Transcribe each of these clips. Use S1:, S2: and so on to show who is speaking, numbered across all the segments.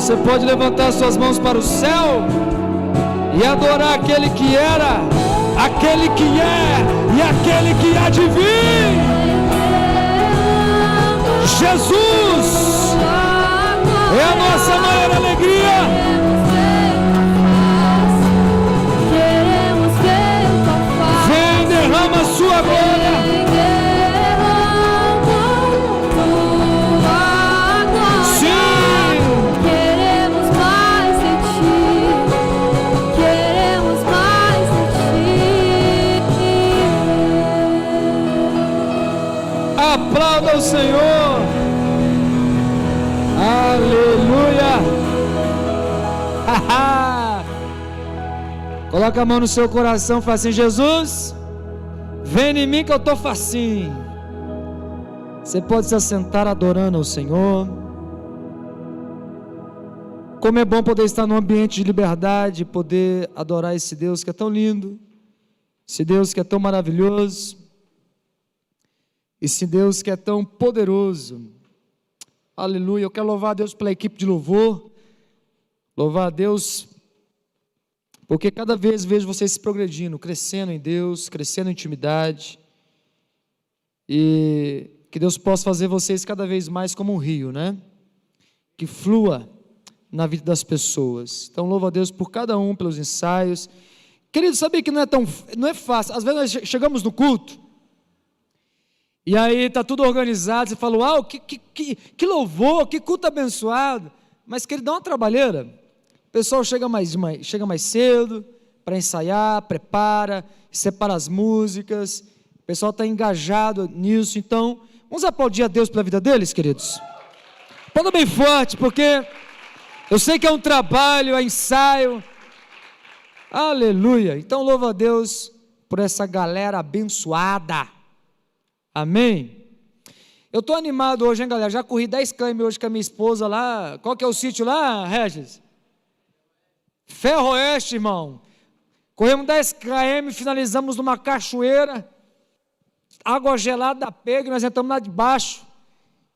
S1: Você pode levantar suas mãos para o céu e adorar aquele que era, aquele que é e aquele que há de vir. Jesus é a nossa maior alegria. Vem, derrama a sua glória. Aplauda o Senhor, aleluia. Coloca a mão no seu coração e fala assim: Jesus, vem em mim que eu estou facinho. Você pode se assentar adorando ao Senhor. Como é bom poder estar num ambiente de liberdade, poder adorar esse Deus que é tão lindo, esse Deus que é tão maravilhoso, esse Deus que é tão poderoso. Aleluia. Eu quero louvar a Deus pela equipe de louvor, louvar a Deus porque cada vez vejo vocês se progredindo, crescendo em Deus, crescendo em intimidade, e que Deus possa fazer vocês cada vez mais como um rio, né? Que flua na vida das pessoas. Então louvo a Deus por cada um, pelos ensaios. Querido, sabia que não é fácil. Às vezes nós chegamos no culto e aí está tudo organizado, você fala: uau, que louvor, que culto abençoado. Mas querido, dá uma trabalheira. O pessoal chega mais cedo para ensaiar, prepara, separa as músicas. O pessoal está engajado nisso. Então, vamos aplaudir a Deus pela vida deles, queridos. Aplauda bem forte, porque eu sei que é um trabalho, é ensaio. Aleluia. Então, louva a Deus por essa galera abençoada. Amém? Eu estou animado hoje, hein, galera? Já corri 10 km hoje com a minha esposa lá. Qual que é o sítio lá, Regis? Ferroeste, irmão. Corremos 10 km, finalizamos numa cachoeira. Água gelada pega, nós entramos lá de baixo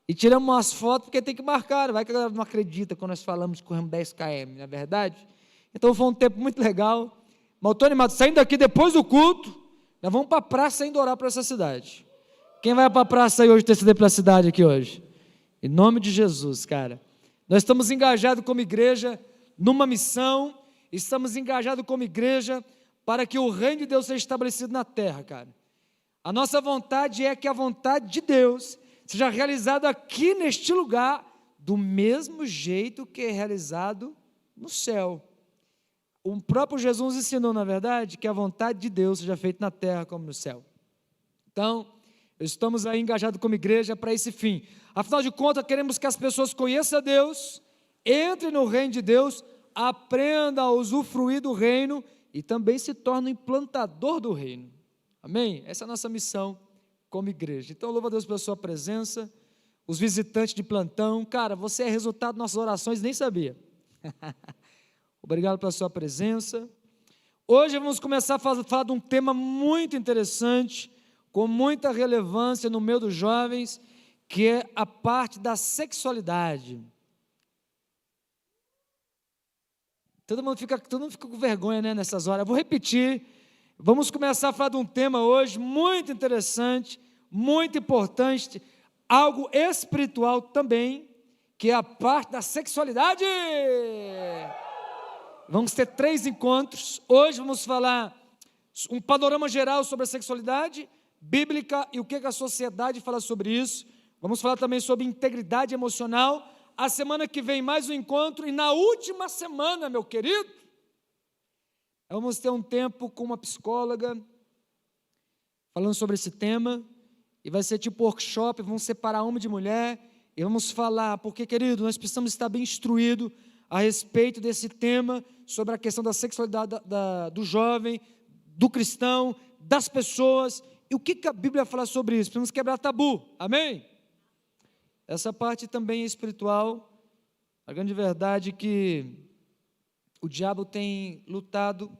S1: e tiramos umas fotos, porque tem que marcar. Vai que a galera não acredita quando nós falamos que corremos 10 km, não é verdade? Então foi um tempo muito legal. Mas eu estou animado. Saindo daqui depois do culto, nós vamos para a praça ainda orar para essa cidade. Quem vai para a praça aí hoje interceder pela cidade aqui hoje? Em nome de Jesus, cara. Nós estamos engajados como igreja numa missão, estamos engajados como igreja para que o reino de Deus seja estabelecido na terra, cara. A nossa vontade é que a vontade de Deus seja realizada aqui neste lugar, do mesmo jeito que é realizado no céu. O próprio Jesus ensinou, na verdade, que a vontade de Deus seja feita na terra como no céu. Então, estamos aí engajados como igreja para esse fim. Afinal de contas, queremos que as pessoas conheçam a Deus, entrem no reino de Deus, aprendam a usufruir do reino e também se tornem implantador do reino. Amém? Essa é a nossa missão como igreja. Então, louvo a Deus pela sua presença, os visitantes de plantão. Cara, você é resultado das nossas orações, nem sabia. Obrigado pela sua presença. Hoje vamos começar a falar de um tema muito interessante, com muita relevância no meio dos jovens, que é a parte da sexualidade. Todo mundo fica com vergonha, né, nessas horas. Eu vou repetir. Vamos começar a falar de um tema hoje muito interessante, muito importante, algo espiritual também, que é a parte da sexualidade. Vamos ter 3 encontros. Hoje vamos falar um panorama geral sobre a sexualidade bíblica e o que a sociedade fala sobre isso. Vamos falar também sobre integridade emocional. A semana que vem mais um encontro, e na última semana, meu querido, vamos ter um tempo com uma psicóloga falando sobre esse tema, e vai ser tipo workshop, vamos separar homem de mulher, e vamos falar, porque, querido, nós precisamos estar bem instruídos a respeito desse tema, sobre a questão da sexualidade do jovem, do cristão, das pessoas, e o que a Bíblia fala sobre isso? Precisamos quebrar tabu, amém? Essa parte também é espiritual. A grande verdade é que o diabo tem lutado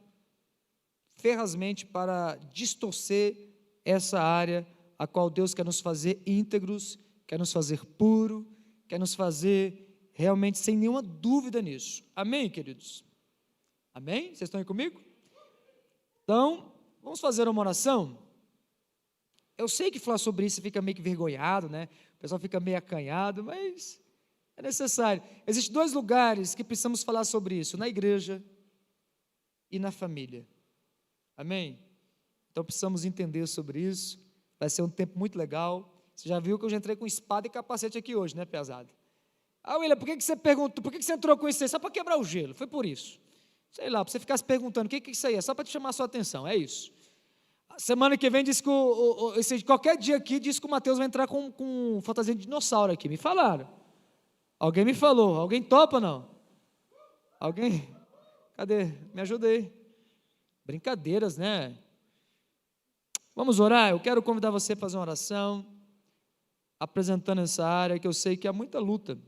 S1: ferozmente para distorcer essa área a qual Deus quer nos fazer íntegros, quer nos fazer puro, quer nos fazer realmente sem nenhuma dúvida nisso. Amém, queridos? Amém? Vocês estão aí comigo? Então, vamos fazer uma oração? Eu sei que falar sobre isso fica meio que vergonhado, né? O pessoal fica meio acanhado, mas é necessário. Existem 2 lugares que precisamos falar sobre isso, na igreja e na família. Amém? Então precisamos entender sobre isso. Vai ser um tempo muito legal. Você já viu que eu já entrei com espada e capacete aqui hoje, né, pesado? William, por que você perguntou? Por que você entrou com isso aí? Só para quebrar o gelo. Foi por isso. Sei lá, para você ficar se perguntando o que isso aí é, só para te chamar a sua atenção, é isso. Semana que vem diz que qualquer dia aqui diz que o Mateus vai entrar com fantasia de dinossauro aqui. Me falaram. Alguém me falou. Alguém topa, não? Alguém? Cadê? Me ajuda aí. Brincadeiras, né? Vamos orar? Eu quero convidar você a fazer uma oração, apresentando essa área, que eu sei que há muita luta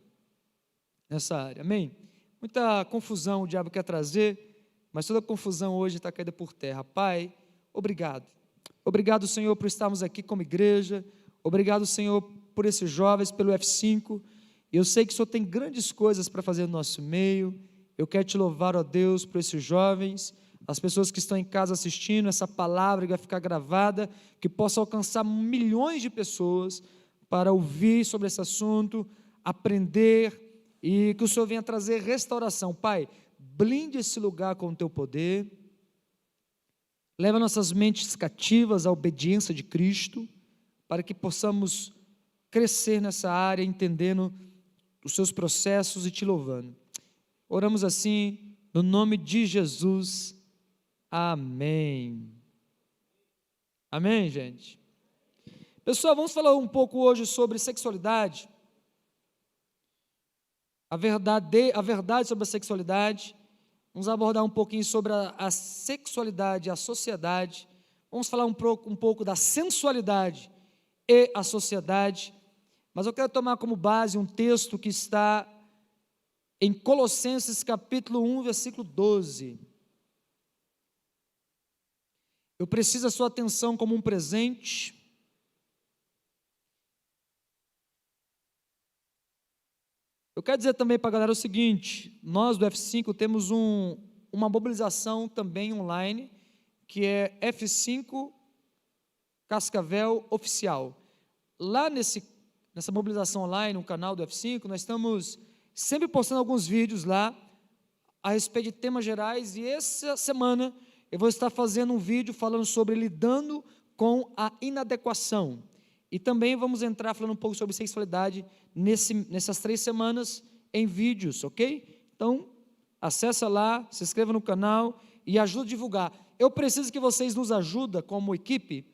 S1: nessa área, amém? Muita confusão o diabo quer trazer, mas toda confusão hoje está caída por terra. Pai, obrigado. Obrigado, Senhor, por estarmos aqui como igreja. Obrigado, Senhor, por esses jovens, pelo F5. Eu sei que o Senhor tem grandes coisas para fazer no nosso meio. Eu quero te louvar, ó Deus, por esses jovens, as pessoas que estão em casa assistindo, essa palavra que vai ficar gravada, que possa alcançar milhões de pessoas para ouvir sobre esse assunto, aprender, e que o Senhor venha trazer restauração. Pai, blinde esse lugar com o teu poder, leva nossas mentes cativas à obediência de Cristo, para que possamos crescer nessa área, entendendo os seus processos e te louvando. Oramos assim, no nome de Jesus. Amém. Amém, gente? Pessoal, vamos falar um pouco hoje sobre sexualidade. A verdade sobre a sexualidade. Vamos abordar um pouquinho sobre a sexualidade e a sociedade. Vamos falar um pouco da sensualidade e a sociedade. Mas eu quero tomar como base um texto que está em Colossenses capítulo 1, versículo 12. Eu preciso da sua atenção como um presente. Eu quero dizer também para a galera o seguinte: nós do F5 temos uma mobilização também online, que é F5 Cascavel Oficial. Lá nessa mobilização online, no canal do F5, nós estamos sempre postando alguns vídeos lá a respeito de temas gerais, e essa semana eu vou estar fazendo um vídeo falando sobre lidando com a inadequação. E também vamos entrar falando um pouco sobre sexualidade nessas 3 semanas em vídeos, ok? Então, acessa lá, se inscreva no canal e ajude a divulgar. Eu preciso que vocês nos ajudem como equipe,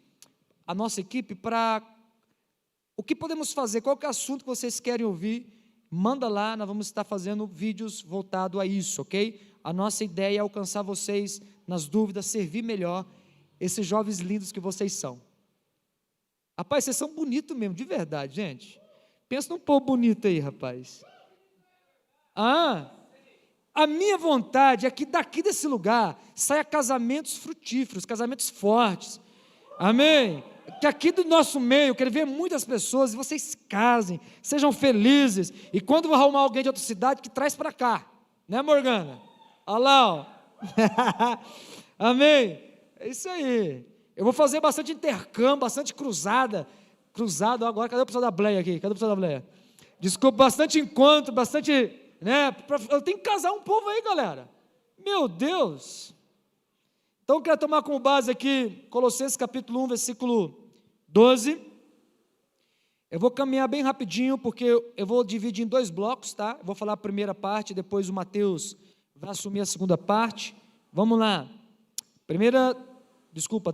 S1: a nossa equipe, para o que podemos fazer, qual que é o assunto que vocês querem ouvir, manda lá, nós vamos estar fazendo vídeos voltados a isso, ok? A nossa ideia é alcançar vocês nas dúvidas, servir melhor esses jovens lindos que vocês são. Rapaz, vocês são bonitos mesmo, de verdade, gente. Pensa num povo bonito aí, rapaz. A minha vontade é que daqui desse lugar saia casamentos frutíferos, casamentos fortes. Amém? Que aqui do nosso meio, eu quero ver muitas pessoas, e vocês casem, sejam felizes, e quando eu arrumar alguém de outra cidade, que traz para cá, né, Morgana? Olha lá, ó. Amém? É isso aí. Eu vou fazer bastante intercâmbio, bastante cruzada, agora, cadê o pessoal da Bleia aqui? Cadê o pessoal da Bleia? Desculpa, bastante encontro, bastante, né, eu tenho que casar um povo aí, galera, meu Deus. Então eu quero tomar como base aqui, Colossenses capítulo 1, versículo 12, eu vou caminhar bem rapidinho, porque eu vou dividir em 2 blocos, tá? Eu vou falar a primeira parte, depois o Mateus vai assumir a segunda parte. Vamos lá,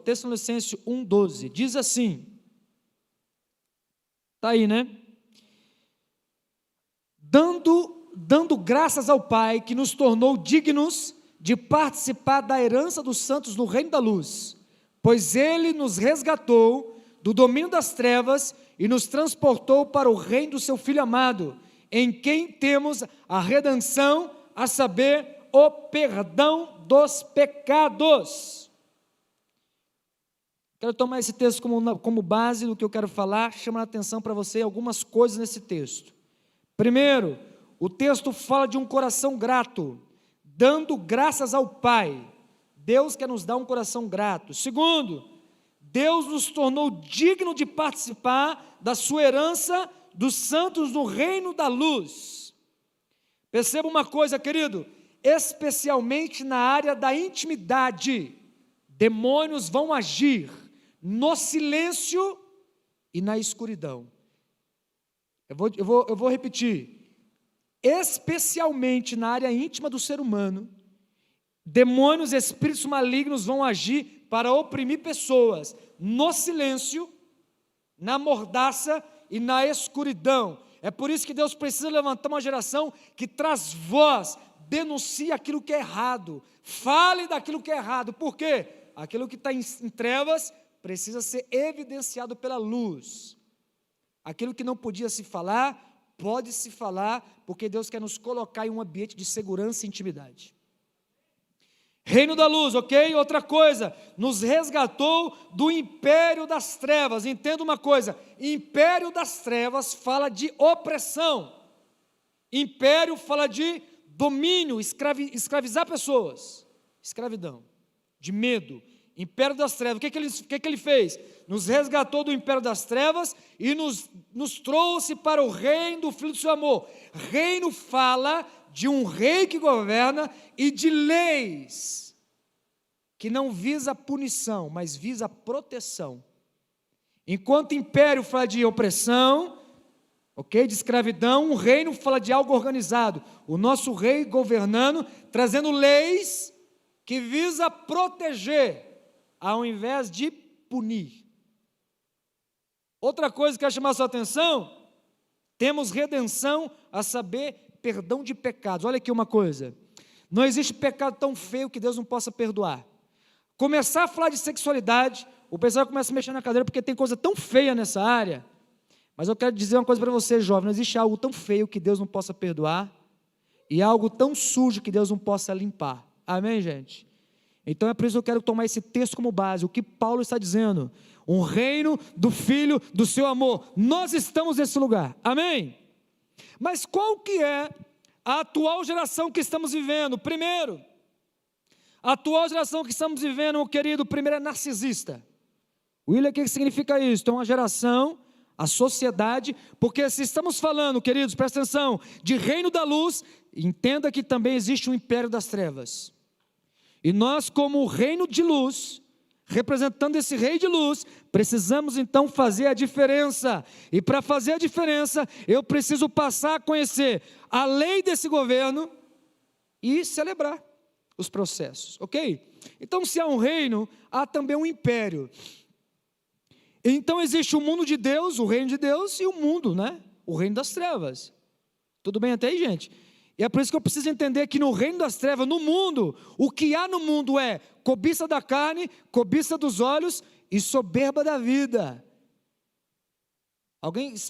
S1: Tessalonicenses 1:12, diz assim, está aí, né? Dando graças ao Pai, que nos tornou dignos de participar da herança dos santos no reino da luz, pois Ele nos resgatou do domínio das trevas e nos transportou para o reino do seu Filho amado, em quem temos a redenção, a saber, o perdão dos pecados. Quero tomar esse texto como base do que eu quero falar, chamar a atenção para você algumas coisas nesse texto. Primeiro, o texto fala de um coração grato, dando graças ao Pai. Deus quer nos dar um coração grato. Segundo, Deus nos tornou digno de participar da sua herança dos santos no reino da luz. Perceba uma coisa, querido, especialmente na área da intimidade, demônios vão agir no silêncio e na escuridão. Eu vou repetir. Especialmente na área íntima do ser humano, demônios, espíritos malignos vão agir para oprimir pessoas no silêncio, na mordaça e na escuridão. É por isso que Deus precisa levantar uma geração que traz voz, denuncia aquilo que é errado, fale daquilo que é errado. Por quê? Aquilo que está em trevas precisa ser evidenciado pela luz. Aquilo que não podia se falar, pode se falar, porque Deus quer nos colocar em um ambiente de segurança e intimidade. Reino da luz, ok? Outra coisa, nos resgatou do império das trevas. Entenda uma coisa, império das trevas fala de opressão. Império fala de domínio, escravizar pessoas. Escravidão, de medo. Império das trevas, o que ele fez? Nos resgatou do império das trevas e nos trouxe para o reino do Filho do seu amor. Reino fala de um rei que governa e de leis que não visa punição, mas visa proteção. Enquanto império fala de opressão, ok, de escravidão, um reino fala de algo organizado. O nosso rei governando, trazendo leis que visa proteger, ao invés de punir. Outra coisa que eu quero chamar a sua atenção, temos redenção, a saber, perdão de pecados. Olha aqui uma coisa, não existe pecado tão feio que Deus não possa perdoar. Começar a falar de sexualidade, o pessoal começa a mexer na cadeira porque tem coisa tão feia nessa área, mas eu quero dizer uma coisa para você, jovem, não existe algo tão feio que Deus não possa perdoar, e algo tão sujo que Deus não possa limpar. Amém, gente? Então é por isso que eu quero tomar esse texto como base, o que Paulo está dizendo, um reino do Filho do seu amor, nós estamos nesse lugar, amém? Mas qual que é a atual geração que estamos vivendo? Primeiro, a atual geração que estamos vivendo, meu querido, primeiro é narcisista. William, o que significa isso? Então, uma geração, a sociedade, porque se estamos falando, queridos, presta atenção, de reino da luz, entenda que também existe um império das trevas. E nós, como reino de luz, representando esse rei de luz, precisamos então fazer a diferença. E para fazer a diferença, eu preciso passar a conhecer a lei desse governo e celebrar os processos, ok? Então, se há um reino, há também um império. Então existe o mundo de Deus, o reino de Deus, e o mundo, né? O reino das trevas. Tudo bem até aí, gente? E é por isso que eu preciso entender que no reino das trevas, no mundo, o que há no mundo é cobiça da carne, cobiça dos olhos e soberba da vida.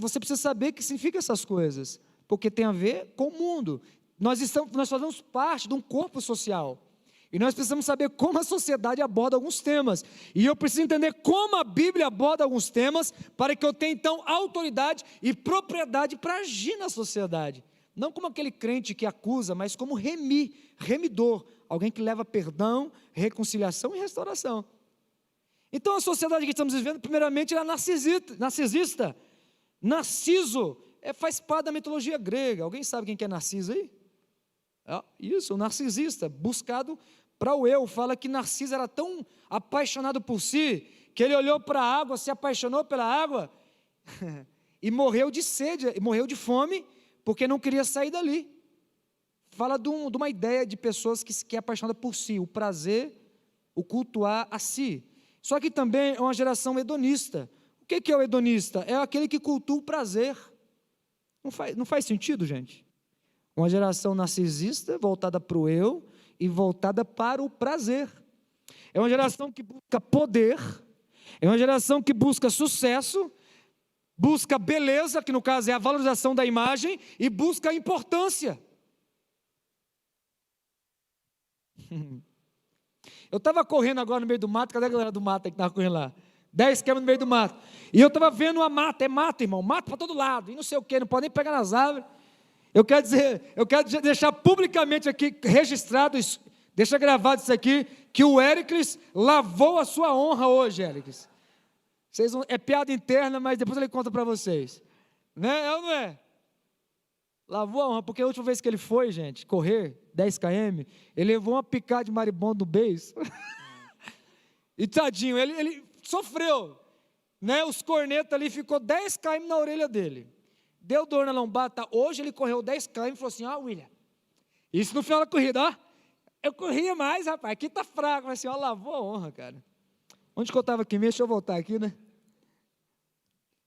S1: Você precisa saber o que significa essas coisas, porque tem a ver com o mundo. Nós fazemos parte de um corpo social. E nós precisamos saber como a sociedade aborda alguns temas. E eu preciso entender como a Bíblia aborda alguns temas, para que eu tenha então autoridade e propriedade para agir na sociedade. Não como aquele crente que acusa, mas como remidor, alguém que leva perdão, reconciliação e restauração. Então a sociedade que estamos vivendo, primeiramente, é narcisista. Narciso faz parte da mitologia grega. Alguém sabe quem é Narciso aí? Isso, o narcisista, buscado para o eu. Fala que Narciso era tão apaixonado por si, que ele olhou para a água, se apaixonou pela água, e morreu de sede, morreu de fome, porque não queria sair dali. Fala de uma ideia de pessoas que é apaixonada por si, o prazer, o cultuar a si. Só que também é uma geração hedonista. O que é o hedonista? É aquele que cultua o prazer. Não faz sentido, gente? Uma geração narcisista, voltada para o eu e voltada para o prazer. É uma geração que busca poder, é uma geração que busca sucesso, busca beleza, que no caso é a valorização da imagem, e busca importância. Eu estava correndo agora no meio do mato, cadê a galera do mato que estava correndo lá? 10 km no meio do mato. E eu estava vendo a mata, mato, irmão, mato para todo lado, e não sei o que, não pode nem pegar nas árvores. Eu quero deixar publicamente aqui, registrado, deixa gravado isso aqui, que o Éricles lavou a sua honra hoje, Éricles. É piada interna, mas depois ele conta para vocês. Né? É ou não é? Lavou a honra, porque a última vez que ele foi, gente, correr 10 km, ele levou uma picada de marimbondo no beiço. E tadinho, ele sofreu. Né? Os cornetas ali, ficou 10 km na orelha dele. Deu dor na lombada. Hoje ele correu 10 km e falou assim: William, isso no final da corrida, ó. Eu corria mais, rapaz, aqui tá fraco. Mas assim, ó, lavou a honra, cara. Onde que eu estava aqui mesmo? Deixa eu voltar aqui, né?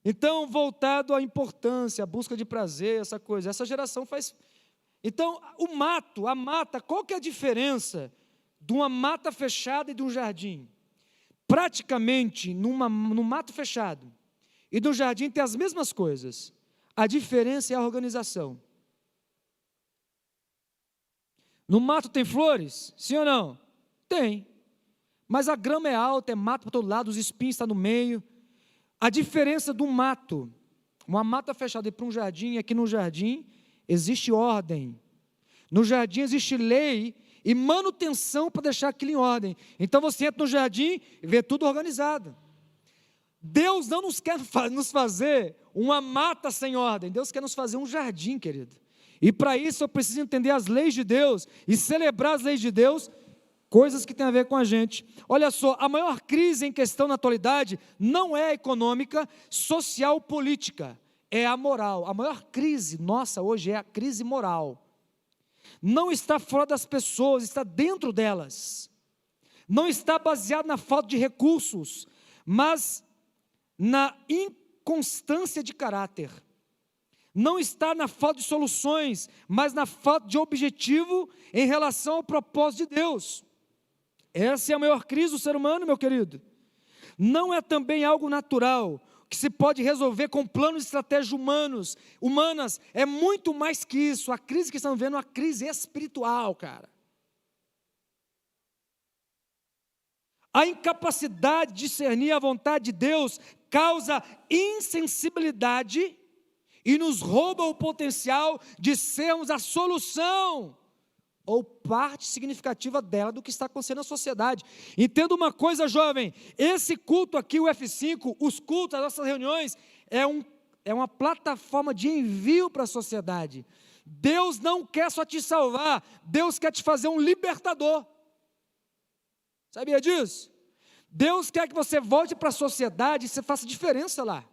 S1: Então, voltado à importância, à busca de prazer, essa coisa. Essa geração faz... Então, a mata, qual que é a diferença de uma mata fechada e de um jardim? Praticamente, num mato fechado e no jardim tem as mesmas coisas. A diferença é a organização. No mato tem flores? Sim ou não? Tem. Mas a grama é alta, é mato para todo lado, os espinhos estão no meio. A diferença do mato, uma mata fechada e para um jardim, é que no jardim existe ordem. No jardim existe lei e manutenção para deixar aquilo em ordem. Então você entra no jardim e vê tudo organizado. Deus não nos quer nos fazer uma mata sem ordem, Deus quer nos fazer um jardim, querido. E para isso eu preciso entender as leis de Deus e celebrar as leis de Deus, coisas que têm a ver com a gente. Olha só, a maior crise em questão na atualidade não é a econômica, social, política, é a moral. A maior crise nossa hoje é a crise moral. Não está fora das pessoas, está dentro delas. Não está baseado na falta de recursos, mas na inconstância de caráter. Não está na falta de soluções, mas na falta de objetivo em relação ao propósito de Deus. Essa é a maior crise do ser humano, meu querido. Não é também algo natural, que se pode resolver com planos e estratégias humanas, é muito mais que isso. A crise que estamos vendo é uma crise espiritual, cara. A incapacidade de discernir a vontade de Deus causa insensibilidade e nos rouba o potencial de sermos a solução ou parte significativa dela do que está acontecendo na sociedade. Entenda uma coisa, jovem, esse culto aqui, o F5, os cultos, as nossas reuniões, é uma plataforma de envio para a sociedade. Deus não quer só te salvar, Deus quer te fazer um libertador. Sabia disso? Deus quer que você volte para a sociedade e você faça diferença lá.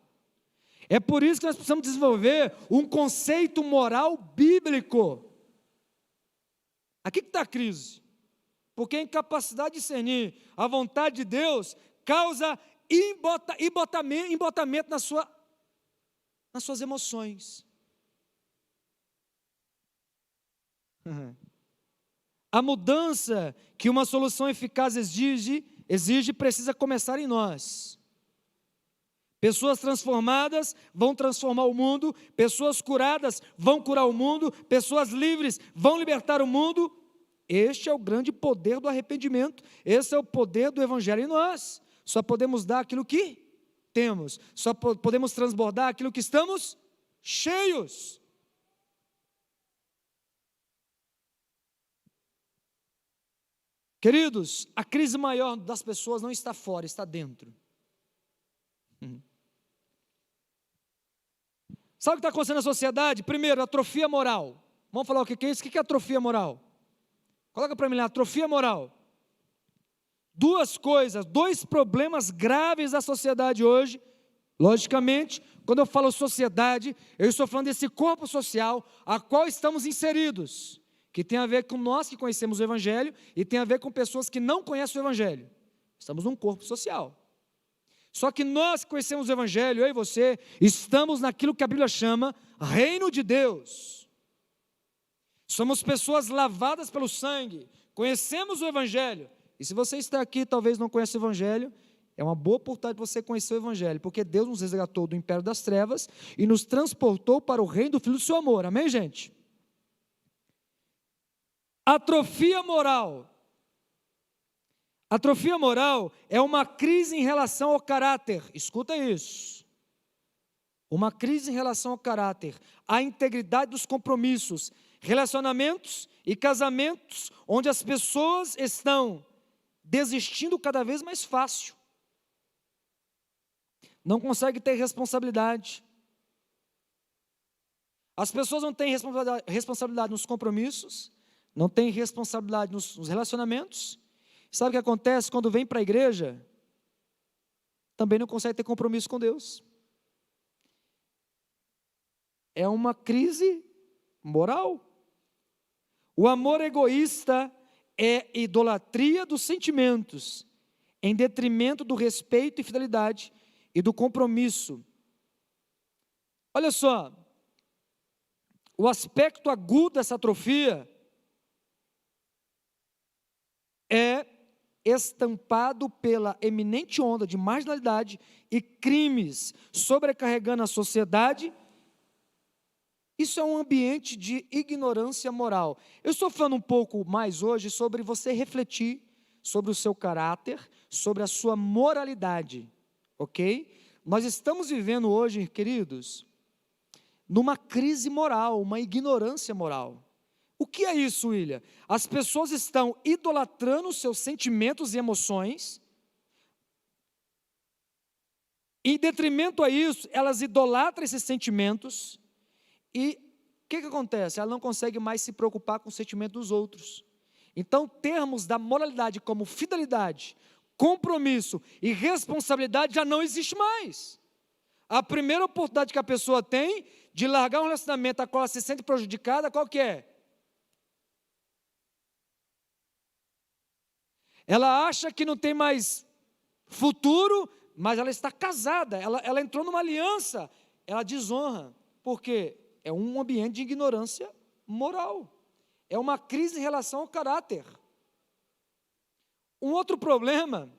S1: É por isso que nós precisamos desenvolver um conceito moral bíblico. Aqui que está a crise. Porque a incapacidade de discernir a vontade de Deus causa embotamento nas suas emoções. A mudança que uma solução eficaz exige precisa começar em nós. Pessoas transformadas vão transformar o mundo, pessoas curadas vão curar o mundo, pessoas livres vão libertar o mundo. Este é o grande poder do arrependimento, esse é o poder do Evangelho em nós. Só podemos dar aquilo que temos, só podemos transbordar aquilo que estamos cheios. Queridos, a crise maior das pessoas não está fora, está dentro. Sabe o que está acontecendo na sociedade? Primeiro, atrofia moral. Vamos falar o que é isso? O que é atrofia moral? Coloca para mim lá, atrofia moral. Duas coisas, dois problemas graves da sociedade hoje. Logicamente, quando eu falo sociedade, eu estou falando desse corpo social a qual estamos inseridos, que tem a ver com nós que conhecemos o Evangelho e tem a ver com pessoas que não conhecem o Evangelho. Estamos num corpo social. Só que nós que conhecemos o Evangelho, eu e você, estamos naquilo que a Bíblia chama reino de Deus. Somos pessoas lavadas pelo sangue, conhecemos o Evangelho. E se você está aqui e talvez não conheça o Evangelho, é uma boa oportunidade para você conhecer o Evangelho, porque Deus nos resgatou do império das trevas e nos transportou para o reino do Filho do seu amor. Amém, gente? Atrofia moral. Atrofia moral é uma crise em relação ao caráter. Escuta isso. Uma crise em relação ao caráter, à integridade dos compromissos, relacionamentos e casamentos, onde as pessoas estão desistindo cada vez mais fácil. Não conseguem ter responsabilidade. As pessoas não têm responsabilidade nos compromissos, não têm responsabilidade nos relacionamentos. Sabe o que acontece quando vem para a igreja? Também não consegue ter compromisso com Deus. É uma crise moral. O amor egoísta é idolatria dos sentimentos, em detrimento do respeito e fidelidade e do compromisso. Olha só, o aspecto agudo dessa atrofia é estampado pela eminente onda de marginalidade e crimes sobrecarregando a sociedade. Isso é um ambiente de ignorância moral. Eu estou falando um pouco mais hoje sobre você refletir sobre o seu caráter, sobre a sua moralidade, ok? Nós estamos vivendo hoje, queridos, numa crise moral, uma ignorância moral. O que é isso, William? As pessoas estão idolatrando seus sentimentos e emoções. Em detrimento a isso, elas idolatram esses sentimentos. E o que acontece? Ela não consegue mais se preocupar com o sentimento dos outros. Então, termos da moralidade como fidelidade, compromisso e responsabilidade já não existe mais. A primeira oportunidade que a pessoa tem de largar um relacionamento a qual ela se sente prejudicada, qual que é? Ela acha que não tem mais futuro, mas ela está casada, ela entrou numa aliança, ela desonra. Por quê? É um ambiente de ignorância moral. É uma crise em relação ao caráter. Um outro problema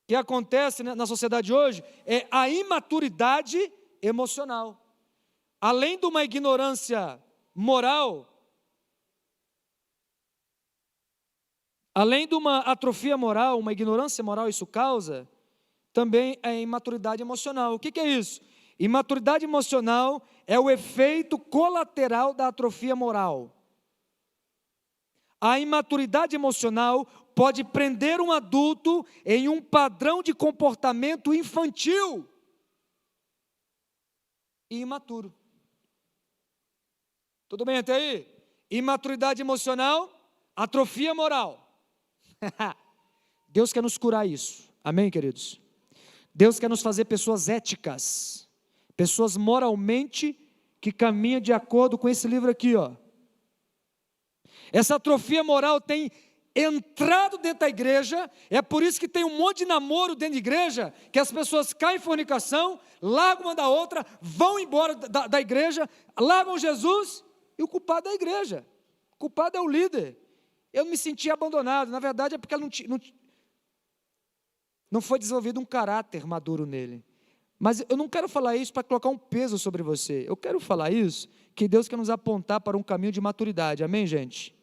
S1: que acontece na sociedade hoje é a imaturidade emocional. Além de uma ignorância moral, além de uma atrofia moral, uma ignorância moral, isso causa, também é imaturidade emocional. O que é isso? Imaturidade emocional é o efeito colateral da atrofia moral. A imaturidade emocional pode prender um adulto em um padrão de comportamento infantil e imaturo. Tudo bem até aí? Imaturidade emocional, atrofia moral. Deus quer nos curar isso. Amém, queridos? Deus quer nos fazer pessoas éticas, pessoas moralmente que caminham de acordo com esse livro aqui, ó. Essa atrofia moral tem entrado dentro da igreja, é por isso que tem um monte de namoro dentro da igreja, que as pessoas caem em fornicação, largam uma da outra, vão embora da igreja, largam Jesus, e o culpado é a igreja, o culpado é o líder. Eu me senti abandonado, na verdade é porque não foi desenvolvido um caráter maduro nele. Mas eu não quero falar isso para colocar um peso sobre você, eu quero falar isso, que Deus quer nos apontar para um caminho de maturidade, amém, gente?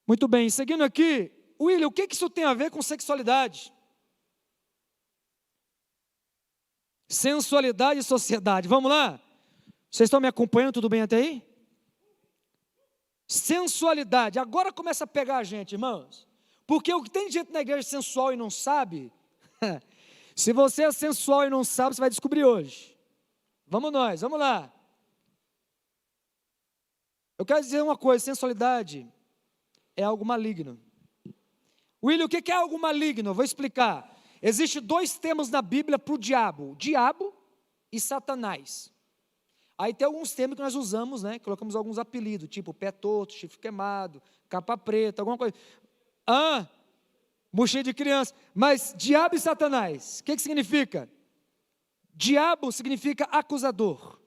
S1: Muito bem, seguindo aqui, William, o que isso tem a ver com sexualidade? Sensualidade e sociedade, vamos lá? Vocês estão me acompanhando, tudo bem até aí? Sensualidade, agora começa a pegar a gente, irmãos, porque o que tem gente na igreja sensual e não sabe, se você é sensual e não sabe, você vai descobrir hoje. Vamos nós, vamos lá. Eu quero dizer uma coisa, sensualidade é algo maligno. William, o que é algo maligno? Eu vou explicar. Existem dois termos na Bíblia para o diabo e Satanás. Aí tem alguns termos que nós usamos, né? Colocamos alguns apelidos, tipo pé torto, chifre queimado, capa preta, alguma coisa. Mochila de criança. Mas diabo e Satanás, o que significa? Diabo significa acusador.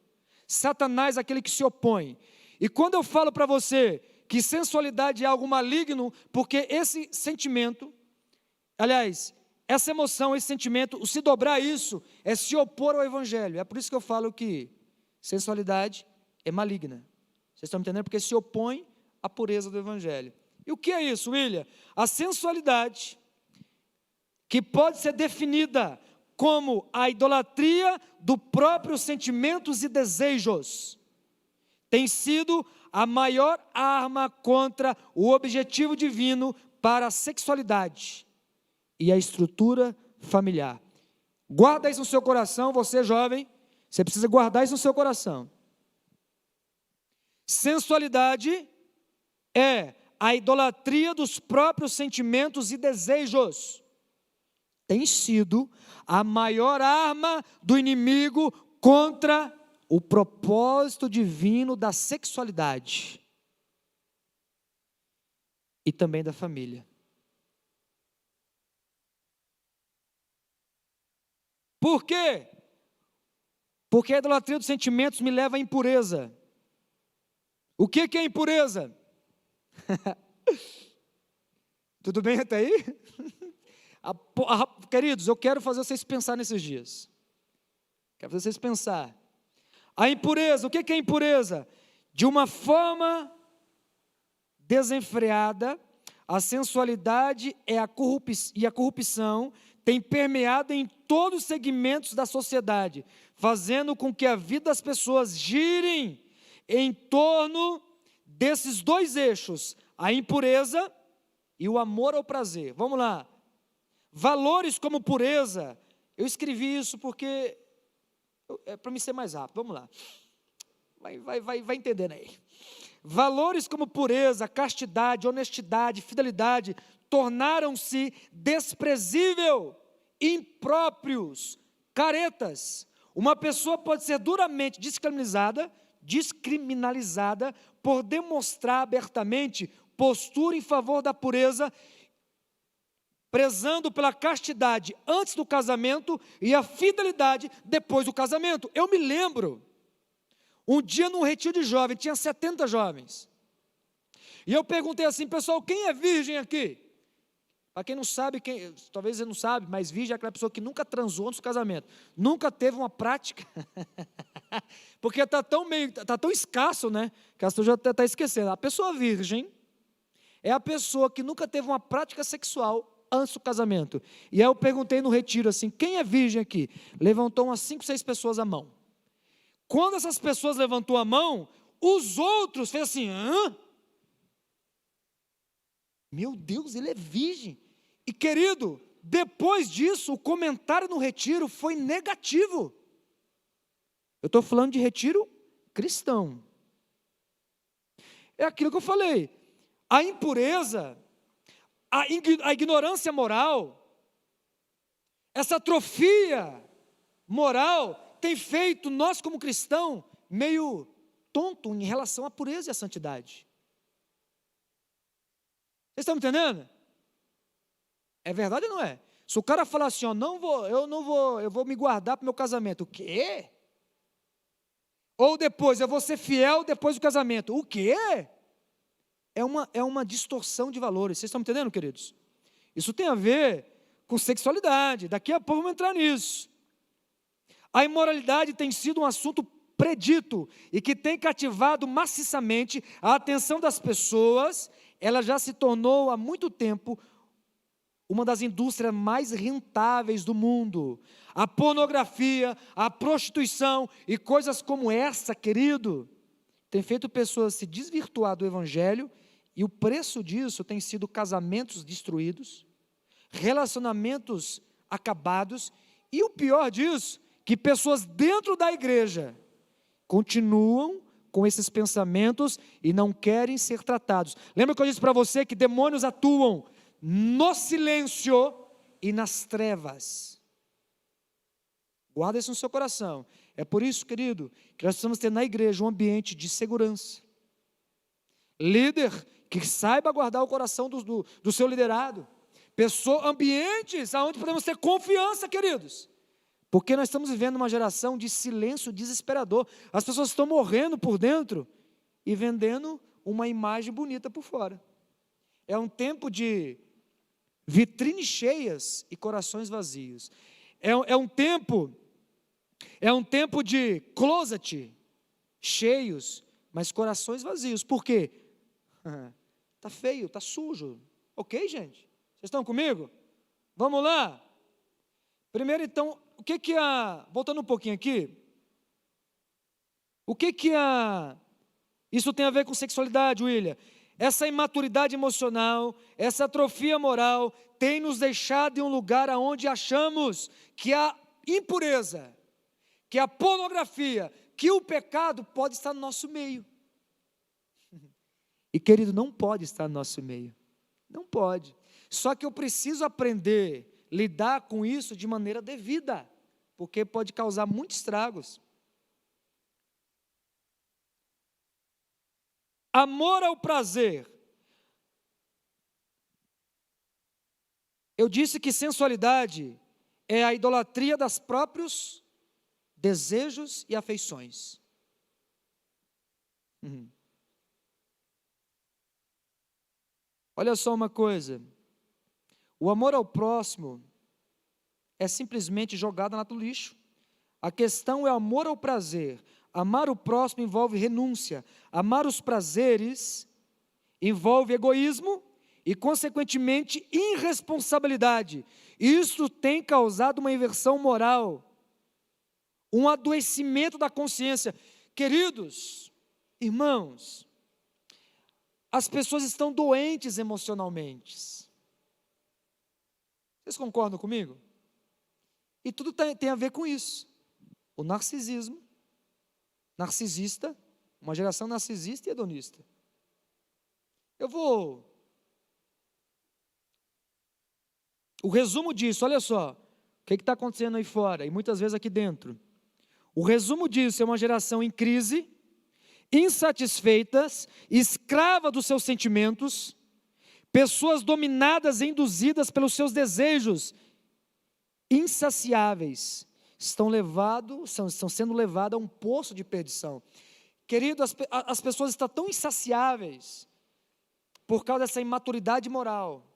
S1: Satanás, aquele que se opõe. E quando eu falo para você que sensualidade é algo maligno, porque esse sentimento, aliás, essa emoção, esse sentimento, se dobrar isso, é se opor ao evangelho. É por isso que eu falo que sensualidade é maligna. Vocês estão me entendendo? Porque se opõe à pureza do evangelho. E o que é isso, William? A sensualidade, que pode ser definida como a idolatria dos próprios sentimentos e desejos tem sido a maior arma contra o objetivo divino para a sexualidade e a estrutura familiar. Guarda isso no seu coração, você jovem, você precisa guardar isso no seu coração. Sensualidade é a idolatria dos próprios sentimentos e desejos. Tem sido a maior arma do inimigo contra o propósito divino da sexualidade e também da família. Por quê? Porque a idolatria dos sentimentos me leva à impureza. O que é impureza? Tudo bem até aí? Queridos, eu quero fazer vocês pensar nesses dias. Quero fazer vocês pensar. A impureza, o que é impureza? De uma forma desenfreada, a sensualidade e a corrupção têm permeado em todos os segmentos da sociedade, fazendo com que a vida das pessoas girem em torno desses dois eixos, a impureza e o amor ao prazer. Vamos lá. Valores como pureza, eu escrevi isso porque é para me ser mais rápido, vamos lá. Vai entendendo aí. Valores como pureza, castidade, honestidade, fidelidade, tornaram-se desprezível, impróprios, caretas. Uma pessoa pode ser duramente descriminalizada por demonstrar abertamente postura em favor da pureza, prezando pela castidade antes do casamento e a fidelidade depois do casamento. Eu me lembro, um dia num retiro de jovens, tinha 70 jovens, e eu perguntei assim, pessoal, quem é virgem aqui? Para quem não sabe, talvez você não sabe, mas virgem é aquela pessoa que nunca transou antes do casamento, nunca teve uma prática, porque está tão escasso, né, que a pessoa já está esquecendo. A pessoa virgem é a pessoa que nunca teve uma prática sexual antes do casamento. E aí eu perguntei no retiro assim, quem é virgem aqui? Levantou umas 5, 6 pessoas a mão. Quando essas pessoas levantou a mão, os outros fez assim, hã? Meu Deus, ele é virgem. E querido, depois disso, o comentário no retiro foi negativo. Eu estou falando de retiro cristão. É aquilo que eu falei. A impureza, a ignorância moral, essa atrofia moral tem feito nós como cristãos meio tonto em relação à pureza e à santidade. Vocês estão me entendendo? É verdade ou não é? Se o cara falar assim, ó, eu vou me guardar para o meu casamento. O quê? Ou depois, eu vou ser fiel depois do casamento. O quê? É uma distorção de valores. Vocês estão me entendendo, queridos? Isso tem a ver com sexualidade. Daqui a pouco vamos entrar nisso. A imoralidade tem sido um assunto predito e que tem cativado maciçamente a atenção das pessoas. Ela já se tornou há muito tempo uma das indústrias mais rentáveis do mundo. A pornografia, a prostituição e coisas como essa, querido, tem feito pessoas se desvirtuar do evangelho, e o preço disso tem sido casamentos destruídos, relacionamentos acabados, e o pior disso, que pessoas dentro da igreja continuam com esses pensamentos e não querem ser tratados. Lembra que eu disse para você que demônios atuam no silêncio e nas trevas? Guarda isso no seu coração. É por isso, querido, que nós precisamos ter na igreja um ambiente de segurança. Líder que saiba guardar o coração do seu liderado. Ambientes onde podemos ter confiança, queridos. Porque nós estamos vivendo uma geração de silêncio desesperador. As pessoas estão morrendo por dentro e vendendo uma imagem bonita por fora. É um tempo de vitrines cheias e corações vazios. É um tempo de closet cheios, mas corações vazios. Por quê? Está feio, está sujo. Ok, gente? Vocês estão comigo? Vamos lá? Primeiro, então, voltando um pouquinho aqui, isso tem a ver com sexualidade, William? Essa imaturidade emocional, essa atrofia moral, tem nos deixado em um lugar onde achamos que a impureza, que a pornografia, que o pecado pode estar no nosso meio. E querido, não pode estar no nosso meio, não pode. Só que eu preciso aprender a lidar com isso de maneira devida, porque pode causar muitos estragos. Amor ao prazer. Eu disse que sensualidade é a idolatria dos próprios desejos e afeições. Olha só uma coisa, o amor ao próximo é simplesmente jogado no lixo. A questão é amor ao prazer. Amar o próximo envolve renúncia. Amar os prazeres envolve egoísmo e, consequentemente, irresponsabilidade. Isso tem causado uma inversão moral, um adoecimento da consciência. Queridos, irmãos, as pessoas estão doentes emocionalmente. Vocês concordam comigo? E tudo tem a ver com isso. O narcisismo, narcisista, uma geração narcisista e hedonista. O resumo disso, olha só, o que está acontecendo aí fora e muitas vezes aqui dentro. O resumo disso é uma geração em crise, insatisfeitas, escrava dos seus sentimentos, pessoas dominadas e induzidas pelos seus desejos insaciáveis, estão sendo levadas a um poço de perdição. Querido, as pessoas estão tão insaciáveis por causa dessa imaturidade moral,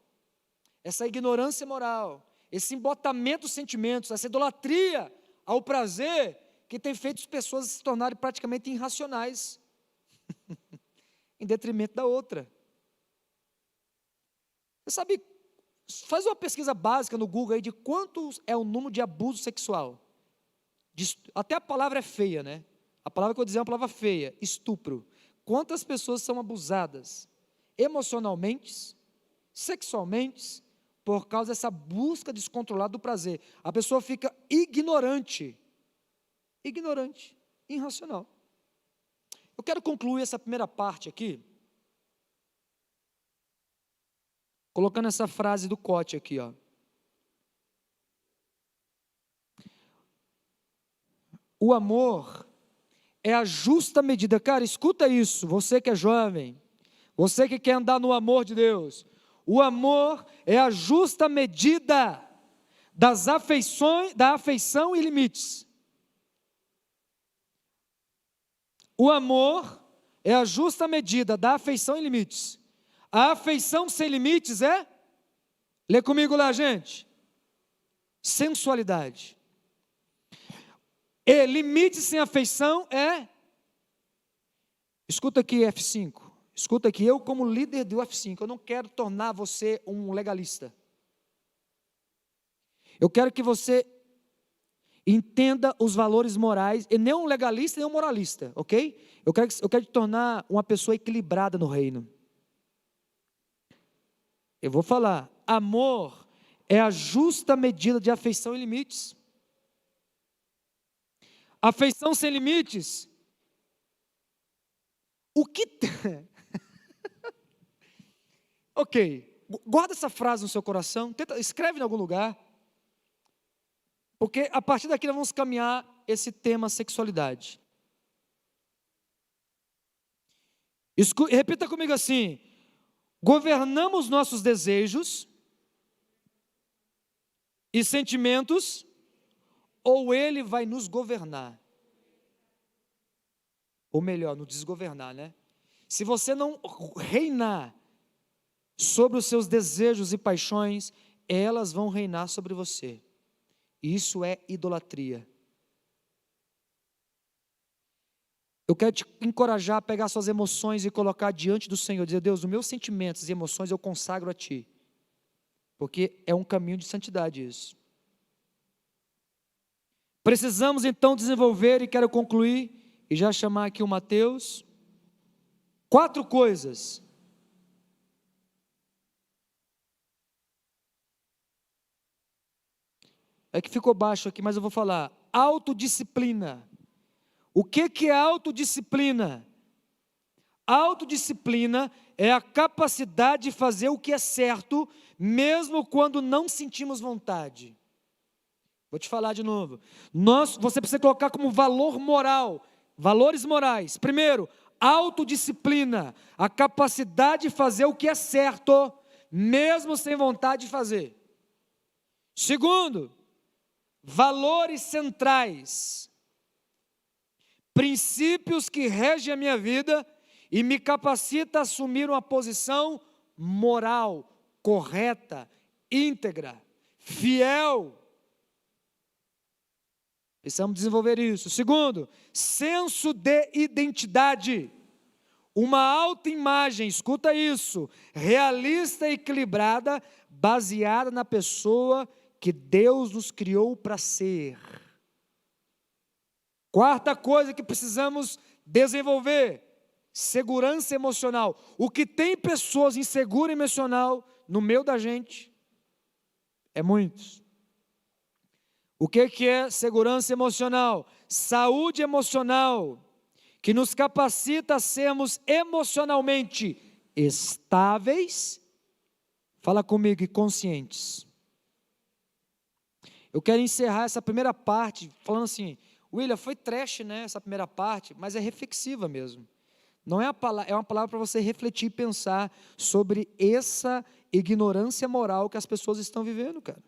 S1: essa ignorância moral, esse embotamento dos sentimentos, essa idolatria ao prazer, que tem feito as pessoas se tornarem praticamente irracionais, em detrimento da outra. Você sabe, faz uma pesquisa básica no Google aí de quanto é o número de abuso sexual. Até a palavra é feia, né? A palavra que eu vou dizer é uma palavra feia, estupro. Quantas pessoas são abusadas emocionalmente, sexualmente, por causa dessa busca descontrolada do prazer. A pessoa fica ignorante, irracional. Eu quero concluir essa primeira parte aqui, colocando essa frase do Cote aqui, ó. O amor é a justa medida. Cara, escuta isso, você que é jovem, você que quer andar no amor de Deus. O amor é a justa medida da afeição e limites. O amor é a justa medida da afeição e limites. A afeição sem limites é, lê comigo lá, gente, sensualidade. E limite sem afeição é, escuta aqui F5, escuta aqui, eu como líder do F5, eu não quero tornar você um legalista. Eu quero que você entenda os valores morais, e nem um legalista, nem um moralista, ok? Eu quero te tornar uma pessoa equilibrada no reino. Eu vou falar, amor é a justa medida de afeição e limites. Afeição sem limites. Ok, guarda essa frase no seu coração, escreve em algum lugar, porque a partir daqui nós vamos caminhar esse tema sexualidade. Repita comigo assim: governamos nossos desejos e sentimentos, ou ele vai nos governar? Ou melhor, nos desgovernar, né? Se você não reinar sobre os seus desejos e paixões, elas vão reinar sobre você. Isso é idolatria. Eu quero te encorajar a pegar suas emoções e colocar diante do Senhor, dizer: Deus, os meus sentimentos e emoções eu consagro a Ti, porque é um caminho de santidade isso. Precisamos então desenvolver, e quero concluir, e já chamar aqui o Mateus, 4 coisas. É que ficou baixo aqui, mas eu vou falar. Autodisciplina. O que é autodisciplina? Autodisciplina é a capacidade de fazer o que é certo, mesmo quando não sentimos vontade. Vou te falar de novo. Você precisa colocar como valor moral, valores morais. Primeiro, autodisciplina, a capacidade de fazer o que é certo, mesmo sem vontade de fazer. Segundo, valores centrais, princípios que regem a minha vida e me capacita a assumir uma posição moral, correta, íntegra, fiel. Precisamos desenvolver isso. Segundo, senso de identidade, uma autoimagem, escuta isso, realista e equilibrada, baseada na pessoa que Deus nos criou para ser. Quarta coisa que precisamos desenvolver, segurança emocional. O que tem pessoas inseguras emocional no meio da gente é muitos. O que é segurança emocional? Saúde emocional, que nos capacita a sermos emocionalmente estáveis, fala comigo, e conscientes. Eu quero encerrar essa primeira parte falando assim, William, foi trash, né, essa primeira parte, mas é reflexiva mesmo. Não é uma palavra para você refletir e pensar sobre essa ignorância moral que as pessoas estão vivendo, cara.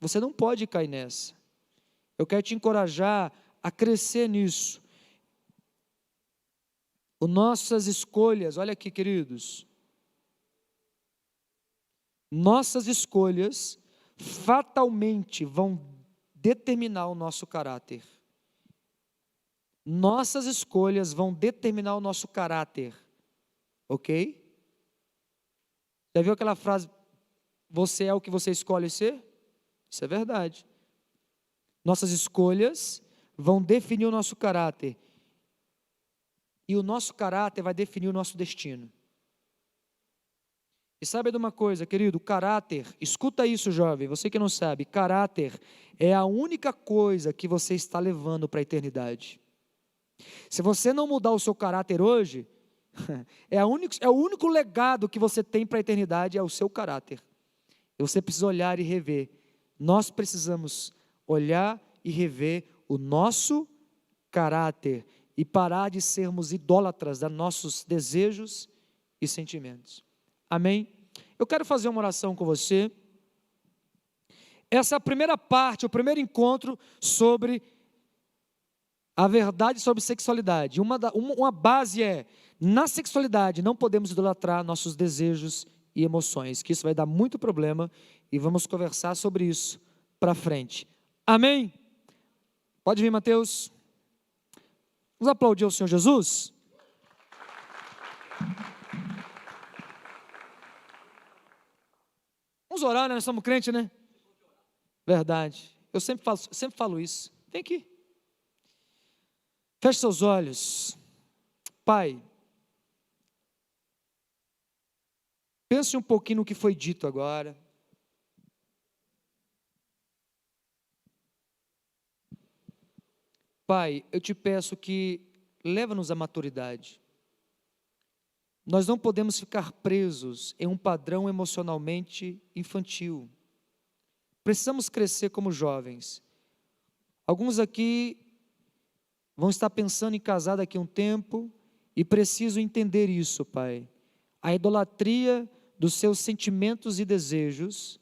S1: Você não pode cair nessa. Eu quero te encorajar a crescer nisso. Nossas escolhas, olha aqui, queridos. Nossas escolhas fatalmente vão determinar o nosso caráter. Nossas escolhas vão determinar o nosso caráter. Ok? Já viu aquela frase, você é o que você escolhe ser? Isso é verdade. Nossas escolhas vão definir o nosso caráter. E o nosso caráter vai definir o nosso destino. E sabe de uma coisa, querido? Caráter, escuta isso, jovem, você que não sabe, caráter é a única coisa que você está levando para a eternidade. Se você não mudar o seu caráter hoje, é o único legado que você tem para a eternidade, é o seu caráter. E você precisa olhar e rever. Nós precisamos olhar e rever o nosso caráter e parar de sermos idólatras dos nossos desejos e sentimentos. Amém? Eu quero fazer uma oração com você. Essa é a primeira parte, o primeiro encontro sobre a verdade sobre sexualidade. Uma base é, na sexualidade não podemos idolatrar nossos desejos e emoções, que isso vai dar muito problema e vamos conversar sobre isso para frente. Amém? Pode vir, Mateus. Vamos aplaudir ao Senhor Jesus? Vamos orar, né? Nós somos crentes, né? Verdade. Eu sempre falo isso. Vem aqui. Feche seus olhos. Pai, pense um pouquinho no que foi dito agora. Pai, eu te peço que leva-nos à maturidade. Nós não podemos ficar presos em um padrão emocionalmente infantil. Precisamos crescer como jovens. Alguns aqui vão estar pensando em casar daqui a um tempo e precisam entender isso, Pai. A idolatria dos seus sentimentos e desejos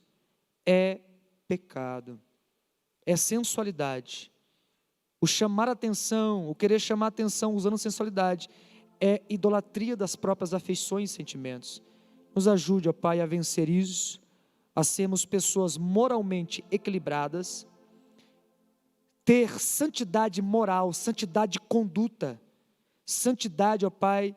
S1: é pecado, é sensualidade. O chamar atenção, o querer chamar atenção usando sensualidade, é idolatria das próprias afeições e sentimentos. Nos ajude, ó Pai, a vencer isso, a sermos pessoas moralmente equilibradas, ter santidade moral, santidade de conduta, santidade, ó Pai,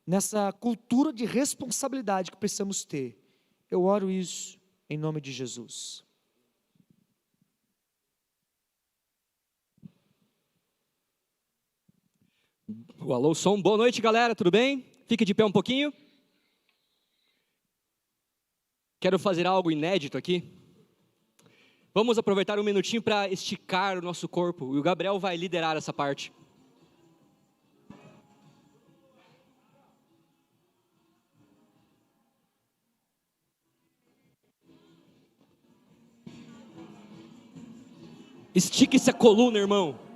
S1: nessa cultura de responsabilidade que precisamos ter. Eu oro isso em nome de Jesus.
S2: Alô, som. Boa noite, galera, tudo bem? Fique de pé um pouquinho. Quero fazer algo inédito aqui. Vamos aproveitar um minutinho para esticar o nosso corpo. E o Gabriel vai liderar essa parte. Estique essa coluna, irmão.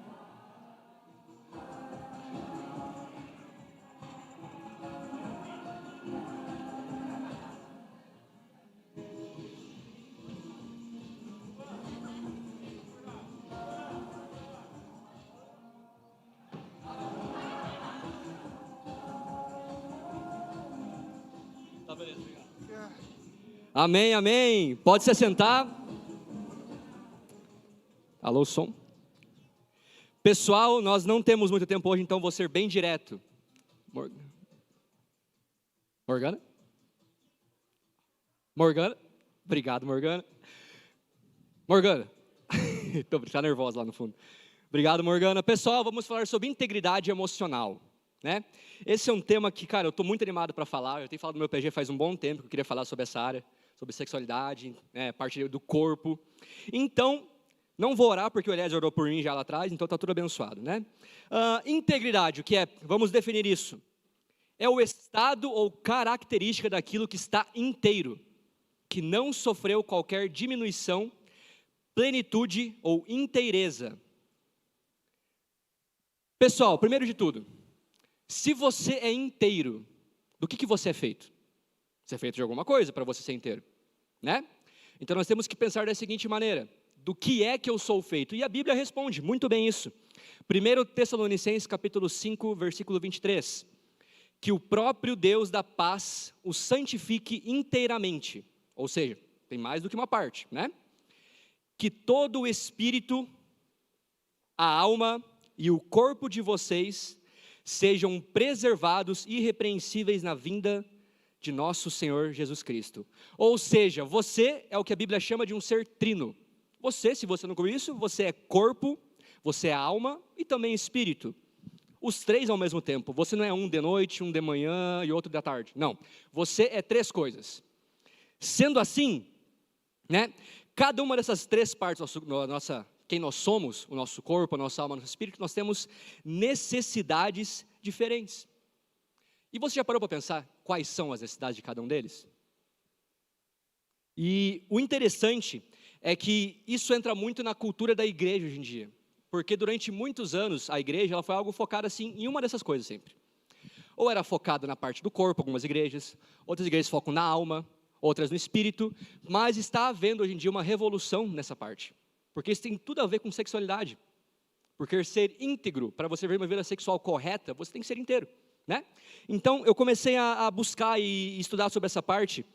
S2: Tá, beleza, obrigado. Amém, amém. Pode se assentar. Alô, som. Pessoal, nós não temos muito tempo hoje, então vou ser bem direto. Morgana? Morgana? Obrigado, Morgana. Morgana. Tá nervosa lá no fundo. Obrigado, Morgana. Pessoal, vamos falar sobre integridade emocional, né? Esse é um tema que, cara, eu estou muito animado para falar. Eu tenho falado no meu PG faz um bom tempo que eu queria falar sobre essa área, sobre sexualidade, né, parte do corpo. Então, não vou orar porque o Elias orou por mim já lá atrás, então está tudo abençoado, né? Integridade, o que é? Vamos definir isso. É o estado ou característica daquilo que está inteiro, que não sofreu qualquer diminuição, plenitude ou inteireza. Pessoal, primeiro de tudo, se você é inteiro, do que você é feito? Você é feito de alguma coisa para você ser inteiro, né? Então nós temos que pensar da seguinte maneira: do que é que eu sou feito? E a Bíblia responde muito bem isso. 1 Tessalonicenses capítulo 5, versículo 23. Que o próprio Deus da paz o santifique inteiramente. Ou seja, tem mais do que uma parte, né? Que todo o espírito, a alma e o corpo de vocês sejam preservados irrepreensíveis na vinda de nosso Senhor Jesus Cristo. Ou seja, você é o que a Bíblia chama de um ser trino. Você, se você não conhece isso, você é corpo, você é alma e também espírito. Os três ao mesmo tempo. Você não é um de noite, um de manhã e outro da tarde. Não. Você é três coisas. Sendo assim, né, cada uma dessas três partes, quem nós somos, o nosso corpo, a nossa alma, o nosso espírito, nós temos necessidades diferentes. E você já parou para pensar quais são as necessidades de cada um deles? E o interessante é que isso entra muito na cultura da igreja hoje em dia. Porque durante muitos anos, a igreja ela foi algo focada assim, em uma dessas coisas sempre. Ou era focada na parte do corpo, algumas igrejas, outras igrejas focam na alma, outras no espírito, mas está havendo hoje em dia uma revolução nessa parte. Porque isso tem tudo a ver com sexualidade. Porque ser íntegro, para você ver uma vida sexual correta, você tem que ser inteiro, né? Então, eu comecei a buscar e estudar sobre essa parte.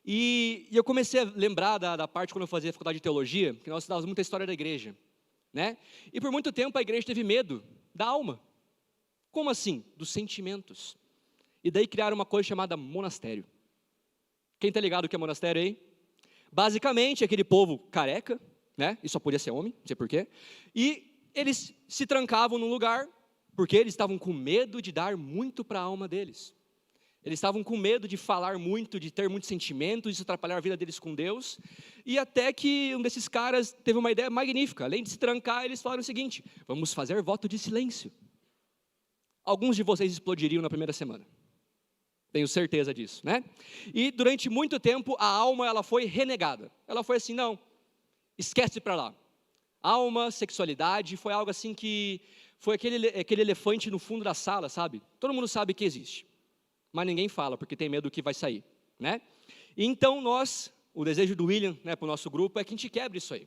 S2: E eu comecei a lembrar da parte quando eu fazia faculdade de teologia, que nós estudávamos muita história da igreja, né? E por muito tempo a igreja teve medo da alma. Como assim? Dos sentimentos. E daí criaram uma coisa chamada monastério. Quem está ligado o que é monastério aí? Basicamente, aquele povo careca, né? E só podia ser homem, não sei porquê. E eles se trancavam num lugar, porque eles estavam com medo de dar muito para a alma deles. Eles estavam com medo de falar muito, de ter muitos sentimentos, isso atrapalhar a vida deles com Deus. E até que um desses caras teve uma ideia magnífica. Além de se trancar, eles falaram o seguinte: vamos fazer voto de silêncio. Alguns de vocês explodiriam na primeira semana. Tenho certeza disso, né? E durante muito tempo, a alma ela foi renegada. Ela foi assim, não, esquece para lá. Alma, sexualidade, foi algo assim que... Foi aquele elefante no fundo da sala, sabe? Todo mundo sabe que existe. Mas ninguém fala, porque tem medo do que vai sair, né? E então o desejo do William, né, para o nosso grupo, é que a gente quebre isso aí.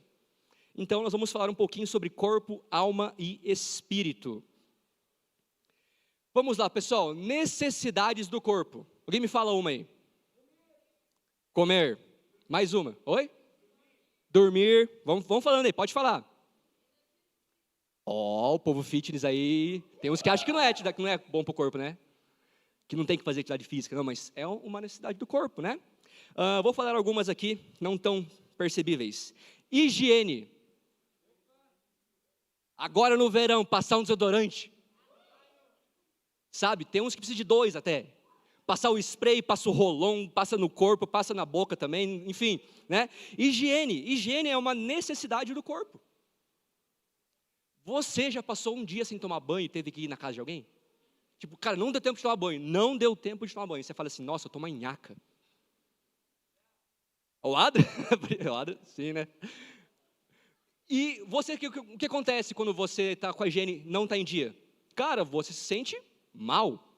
S2: Então nós vamos falar um pouquinho sobre corpo, alma e espírito. Vamos lá, pessoal, necessidades do corpo. Alguém me fala uma aí? Comer. Mais uma. Oi? Dormir. Vamos falando aí, pode falar. Ó, o povo fitness aí, tem uns que acham que não é bom para o corpo, né? Que não tem que fazer atividade física, não, mas é uma necessidade do corpo, né? Vou falar algumas aqui, não tão percebíveis. Higiene. Agora no verão, passar um desodorante. sabe? Tem uns que precisam de 2 até. Passar o spray, passa o rolon, passa no corpo, passa na boca também, enfim, né? Higiene é uma necessidade do corpo. Você já passou um dia sem tomar banho e teve que ir na casa de alguém? Tipo, cara, não deu tempo de tomar banho. Não deu tempo de tomar banho. Você fala assim, nossa, eu tô uma nhaca. O Adra? O Adra, sim, né? E você, o que acontece quando você está com a higiene, não está em dia? Cara, você se sente mal,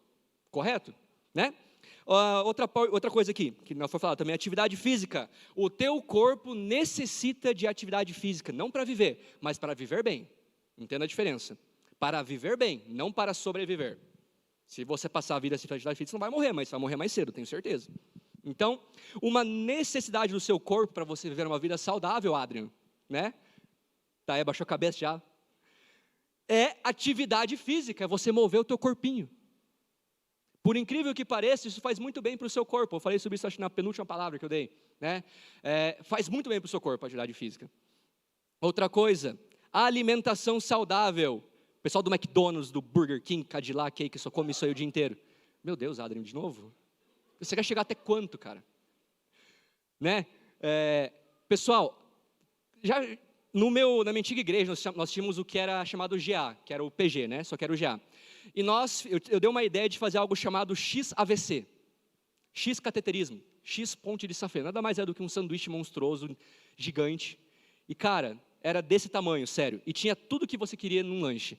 S2: correto? Né? Outra coisa aqui, que não foi falado também, atividade física. O teu corpo necessita de atividade física, não para viver, mas para viver bem. Entenda a diferença. Para viver bem, não para sobreviver. Se você passar a vida sem atividade física, você não vai morrer, mas você vai morrer mais cedo, tenho certeza. Então, uma necessidade do seu corpo para você viver uma vida saudável, Adrian, né? Tá, abaixou a cabeça já. É atividade física, é você mover o teu corpinho. Por incrível que pareça, isso faz muito bem para o seu corpo. Eu falei sobre isso, acho, na penúltima palavra que eu dei. Né? Faz muito bem para o seu corpo a atividade física. Outra coisa, alimentação saudável. O pessoal do McDonald's, do Burger King, Cadillac, que só come isso aí o dia inteiro. Meu Deus, Adriano, de novo? Você quer chegar até quanto, cara? Né? Pessoal, já na minha antiga igreja, nós tínhamos o que era chamado GA, que era o PG, né? Só que era o GA. E eu dei uma ideia de fazer algo chamado XAVC, X cateterismo, X ponte de safena. Nada mais é do que um sanduíche monstruoso, gigante. E cara, era desse tamanho, sério. E tinha tudo que você queria num lanche.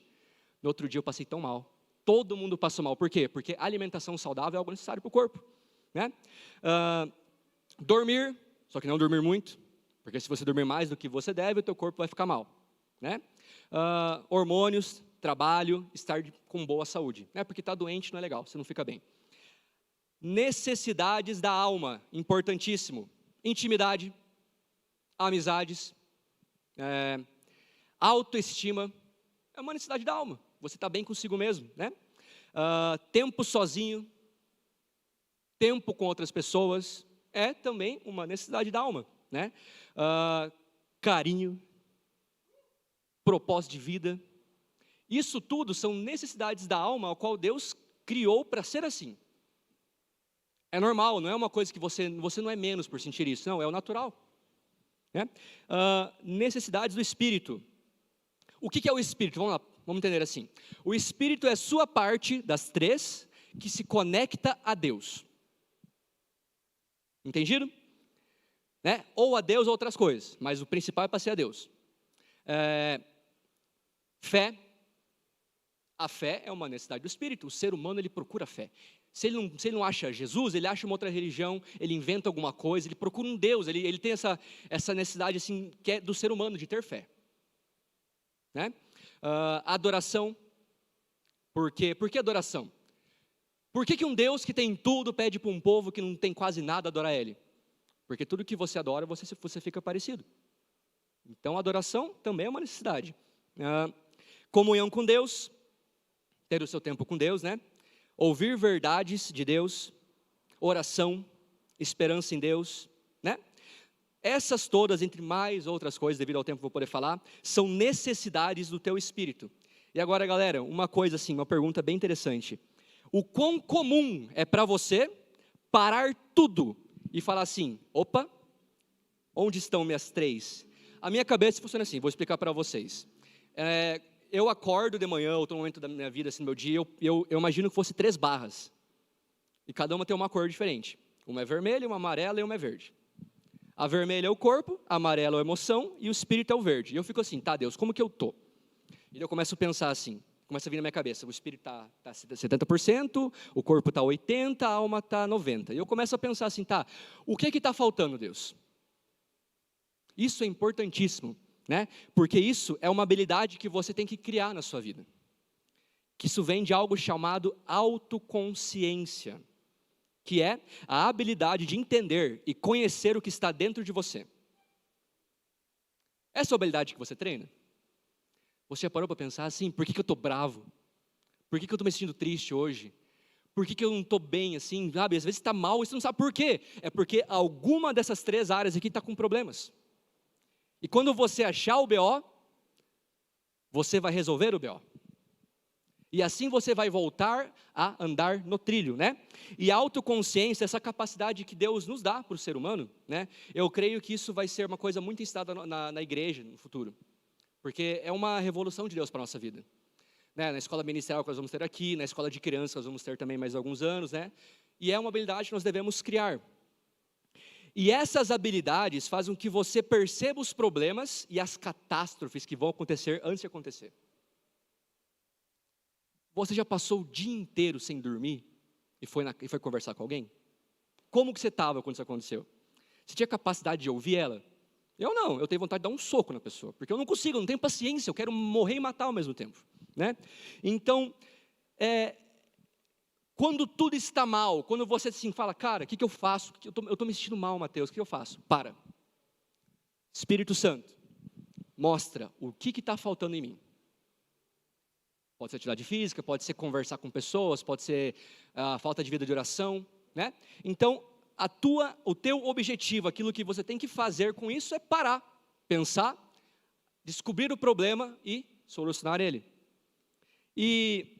S2: No outro dia eu passei tão mal. Todo mundo passou mal. Por quê? Porque alimentação saudável é algo necessário para o corpo. Né? Dormir, só que não dormir muito. Porque se você dormir mais do que você deve, o teu corpo vai ficar mal. Né? Hormônios, trabalho, estar com boa saúde. Porque estar doente não é legal, você não fica bem. Necessidades da alma, importantíssimo. Intimidade, amizades, autoestima, é uma necessidade da alma. Você está bem consigo mesmo. Né? Tempo sozinho, tempo com outras pessoas, é também uma necessidade da alma. Né? Carinho, propósito de vida. Isso tudo são necessidades da alma, ao qual Deus criou para ser assim. É normal, não é uma coisa que você não é menos por sentir isso, não, é o natural. Né? Necessidades do Espírito. O que é o Espírito? Vamos lá, vamos entender assim. O Espírito é sua parte das 3 que se conecta a Deus. Entendido? Né? Ou a Deus ou outras coisas, mas o principal é para ser a Deus. Fé. A fé é uma necessidade do Espírito. O ser humano, ele procura fé. Se ele não acha Jesus, ele acha uma outra religião, ele inventa alguma coisa, ele procura um Deus, ele tem essa necessidade assim, que é do ser humano, de ter fé. Né? Adoração. Por quê? Por que adoração? Por que um Deus que tem tudo pede para um povo que não tem quase nada adorar Ele? Porque tudo que você adora, você fica parecido. Então, adoração também é uma necessidade. Comunhão com Deus, ter o seu tempo com Deus, né? Ouvir verdades de Deus, oração, esperança em Deus, né? Essas todas, entre mais outras coisas, devido ao tempo que vou poder falar, são necessidades do teu espírito. E agora, galera, uma coisa assim, uma pergunta bem interessante. O quão comum é para você parar tudo e falar assim, opa, onde estão minhas 3? A minha cabeça funciona assim, vou explicar para vocês. Eu acordo de manhã, outro momento da minha vida, assim, no meu dia, eu imagino que fosse 3 barras. E cada uma tem uma cor diferente. Uma é vermelha, uma amarela e uma é verde. A vermelha é o corpo, a amarela é a emoção e o espírito é o verde. E eu fico assim, tá, Deus, como que eu tô? E eu começo a pensar assim, começa a vir na minha cabeça, o espírito está 70%, o corpo está 80%, a alma está 90%. E eu começo a pensar assim, tá, o que está faltando, Deus? Isso é importantíssimo. Né? Porque isso é uma habilidade que você tem que criar na sua vida. Que isso vem de algo chamado autoconsciência, que é a habilidade de entender e conhecer o que está dentro de você. Essa é a habilidade que você treina? Você já parou para pensar assim, por que eu estou bravo? Por que eu estou me sentindo triste hoje? Por que eu não estou bem assim? Sabe? Às vezes está mal e você não sabe por quê. É porque alguma dessas 3 áreas aqui está com problemas. E quando você achar o BO, você vai resolver o BO. E assim você vai voltar a andar no trilho, né? E a autoconsciência, essa capacidade que Deus nos dá para o ser humano, né? Eu creio que isso vai ser uma coisa muito ensinada na igreja no futuro. Porque é uma revolução de Deus para a nossa vida. Né? Na escola ministerial que nós vamos ter aqui, na escola de crianças nós vamos ter também mais alguns anos, né? E é uma habilidade que nós devemos criar. E essas habilidades fazem com que você perceba os problemas e as catástrofes que vão acontecer antes de acontecer. Você já passou o dia inteiro sem dormir e foi conversar com alguém? Como que você estava quando isso aconteceu? Você tinha capacidade de ouvir ela? Eu não, eu tenho vontade de dar um soco na pessoa, porque eu não consigo, eu não tenho paciência, eu quero morrer e matar ao mesmo tempo, né? Então, quando tudo está mal, quando você assim fala, cara, o que eu faço? Eu estou me sentindo mal, Mateus, o que eu faço? Para. Espírito Santo, mostra o que está faltando em mim. Pode ser atividade física, pode ser conversar com pessoas, pode ser falta de vida de oração, né? Então, o teu objetivo, aquilo que você tem que fazer com isso é parar, pensar, descobrir o problema e solucionar ele. E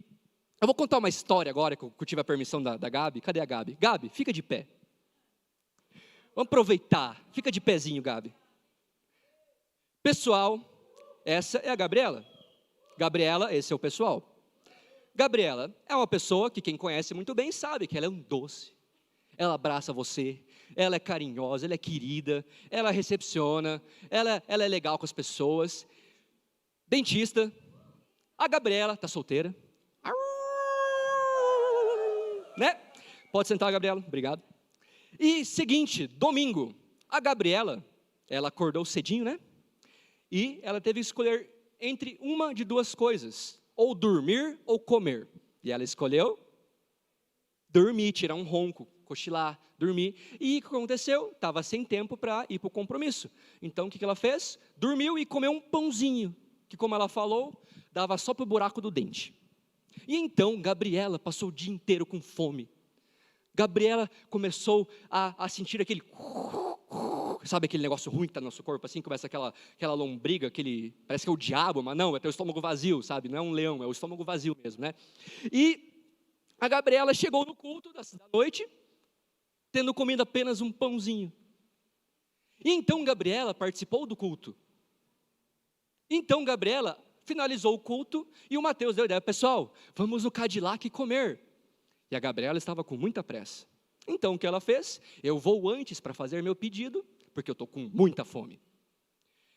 S2: eu vou contar uma história agora, que eu tive a permissão da Gabi. Cadê a Gabi? Gabi, fica de pé. Vamos aproveitar, fica de pezinho, Gabi. Pessoal, essa é a Gabriela. Gabriela, esse é o pessoal. Gabriela é uma pessoa que quem conhece muito bem sabe que ela é um doce. Ela abraça você, ela é carinhosa, ela é querida, ela recepciona, ela é legal com as pessoas. Dentista, a Gabriela está solteira. Né? Pode sentar, Gabriela, obrigado. E seguinte, domingo, a Gabriela, ela acordou cedinho, né? E ela teve que escolher entre uma de duas coisas, ou dormir ou comer. E ela escolheu dormir, tirar um ronco, cochilar, dormir. E o que aconteceu? Estava sem tempo para ir para o compromisso. Então, o que ela fez? Dormiu e comeu um pãozinho, que como ela falou, dava só para o buraco do dente. E então, Gabriela passou o dia inteiro com fome. Gabriela começou a sentir aquele... Sabe aquele negócio ruim que está no nosso corpo, assim, começa aquela lombriga, parece que é o diabo, mas não, é teu estômago vazio, sabe? Não é um leão, é o estômago vazio mesmo, né? E a Gabriela chegou no culto da noite, tendo comido apenas um pãozinho. E então Gabriela participou do culto. Então Gabriela finalizou o culto e o Mateus deu a ideia, pessoal, vamos no Cadillac comer. E a Gabriela estava com muita pressa. Então o que ela fez? Eu vou antes para fazer meu pedido, porque eu estou com muita fome.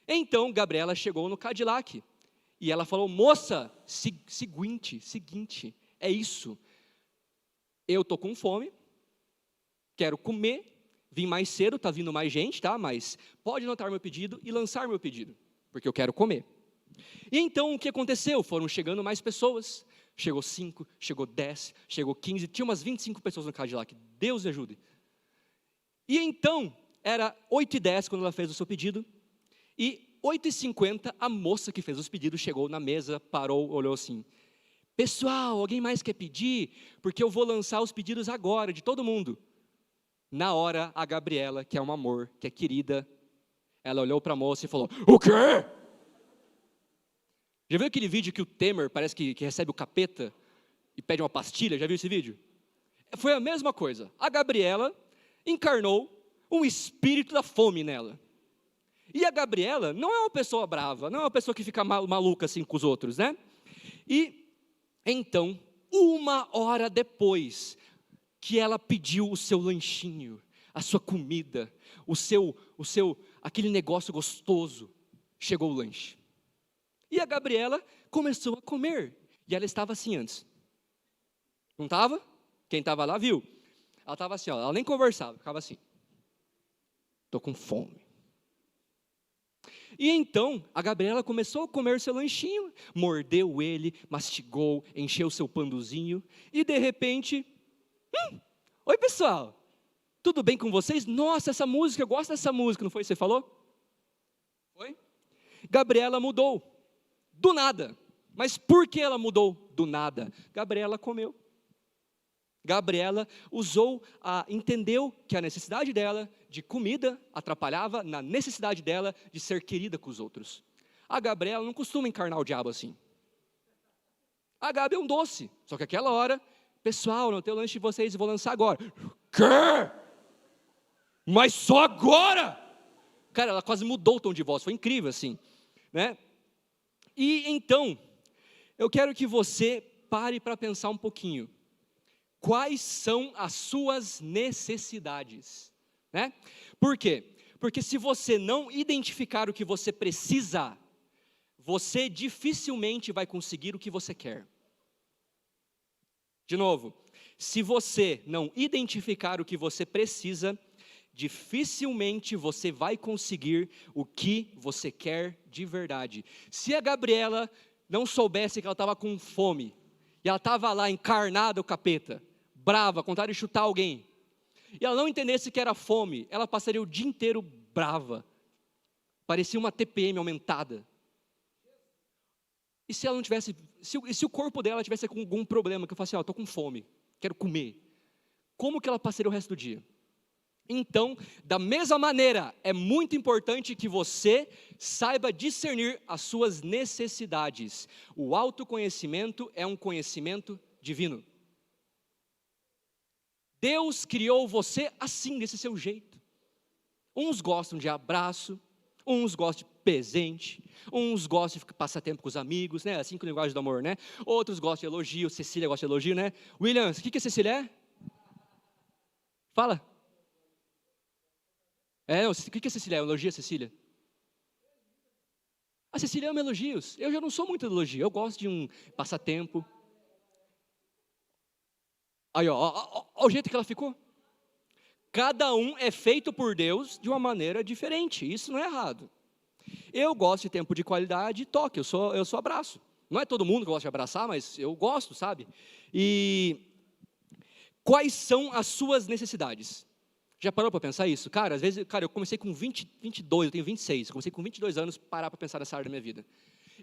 S2: Então, Gabriela chegou no Cadillac, e ela falou, moça, seguinte, é isso, eu estou com fome, quero comer, vim mais cedo, está vindo mais gente, tá? Mas pode anotar meu pedido e lançar meu pedido, porque eu quero comer. E então, o que aconteceu? Foram chegando mais pessoas, chegou 5, chegou 10, chegou 15, tinha umas 25 pessoas no Cadillac, Deus me ajude. E então, era 8h10 quando ela fez o seu pedido, e 8h50 a moça que fez os pedidos chegou na mesa, parou, olhou assim, pessoal, alguém mais quer pedir? Porque eu vou lançar os pedidos agora, de todo mundo. Na hora, a Gabriela, que é um amor, que é querida, ela olhou para a moça e falou, o quê? Já viu aquele vídeo que o Temer parece que recebe o capeta e pede uma pastilha? Já viu esse vídeo? Foi a mesma coisa. A Gabriela encarnou um espírito da fome nela. E a Gabriela não é uma pessoa brava, não é uma pessoa que fica maluca assim com os outros, né? E então, 1 hora depois que ela pediu o seu lanchinho, a sua comida, aquele negócio gostoso, chegou o lanche. E a Gabriela começou a comer. E ela estava assim antes. Não estava? Quem estava lá viu. Ela estava assim, ó, ela nem conversava, ficava assim. Estou com fome. E então, a Gabriela começou a comer seu lanchinho, mordeu ele, mastigou, encheu seu panduzinho, e de repente, oi pessoal, tudo bem com vocês? Nossa, essa música, eu gosto dessa música, não foi isso que você falou? Foi? Gabriela mudou, do nada. Mas por que ela mudou do nada? Gabriela comeu. Gabriela entendeu que a necessidade dela de comida atrapalhava na necessidade dela de ser querida com os outros. A Gabriela não costuma encarnar o diabo assim. A Gabi é um doce. Só que aquela hora, pessoal, não tem o lanche de vocês, eu vou lançar agora. Quê? Mas só agora? Cara, ela quase mudou o tom de voz, foi incrível assim, né? E então, eu quero que você pare para pensar um pouquinho. Quais são as suas necessidades? Né? Por quê? Porque se você não identificar o que você precisa, você dificilmente vai conseguir o que você quer. De novo, se você não identificar o que você precisa, dificilmente você vai conseguir o que você quer de verdade. Se a Gabriela não soubesse que ela estava com fome, e ela estava lá encarnada o capeta, brava, com vontade de chutar alguém, e ela não entendesse que era fome, ela passaria o dia inteiro brava, parecia uma TPM aumentada. E se ela não tivesse, se o corpo dela tivesse com algum problema, que eu falasse, estou com fome, quero comer, como que ela passaria o resto do dia? Então, da mesma maneira, é muito importante que você saiba discernir as suas necessidades. O autoconhecimento é um conhecimento divino. Deus criou você assim, desse seu jeito. Uns gostam de abraço, uns gostam de presente, uns gostam de passar tempo com os amigos, né? Assim com a linguagem do amor, né? Outros gostam de elogio, Cecília gosta de elogio, né? Williams, o que a Cecília é? Fala. O que a Cecília é? Elogia a Cecília? A Cecília ama elogios. Eu já não sou muito de elogio, eu gosto de um passatempo. Aí, ó, o jeito que ela ficou. Cada um é feito por Deus de uma maneira diferente, isso não é errado. Eu gosto de tempo de qualidade e toque, eu sou abraço. Não é todo mundo que gosta de abraçar, mas eu gosto, sabe? E quais são as suas necessidades? Já parou para pensar isso? Cara, às vezes, eu comecei com 22, eu tenho 26, eu comecei com 22 anos parar para pensar nessa área da minha vida.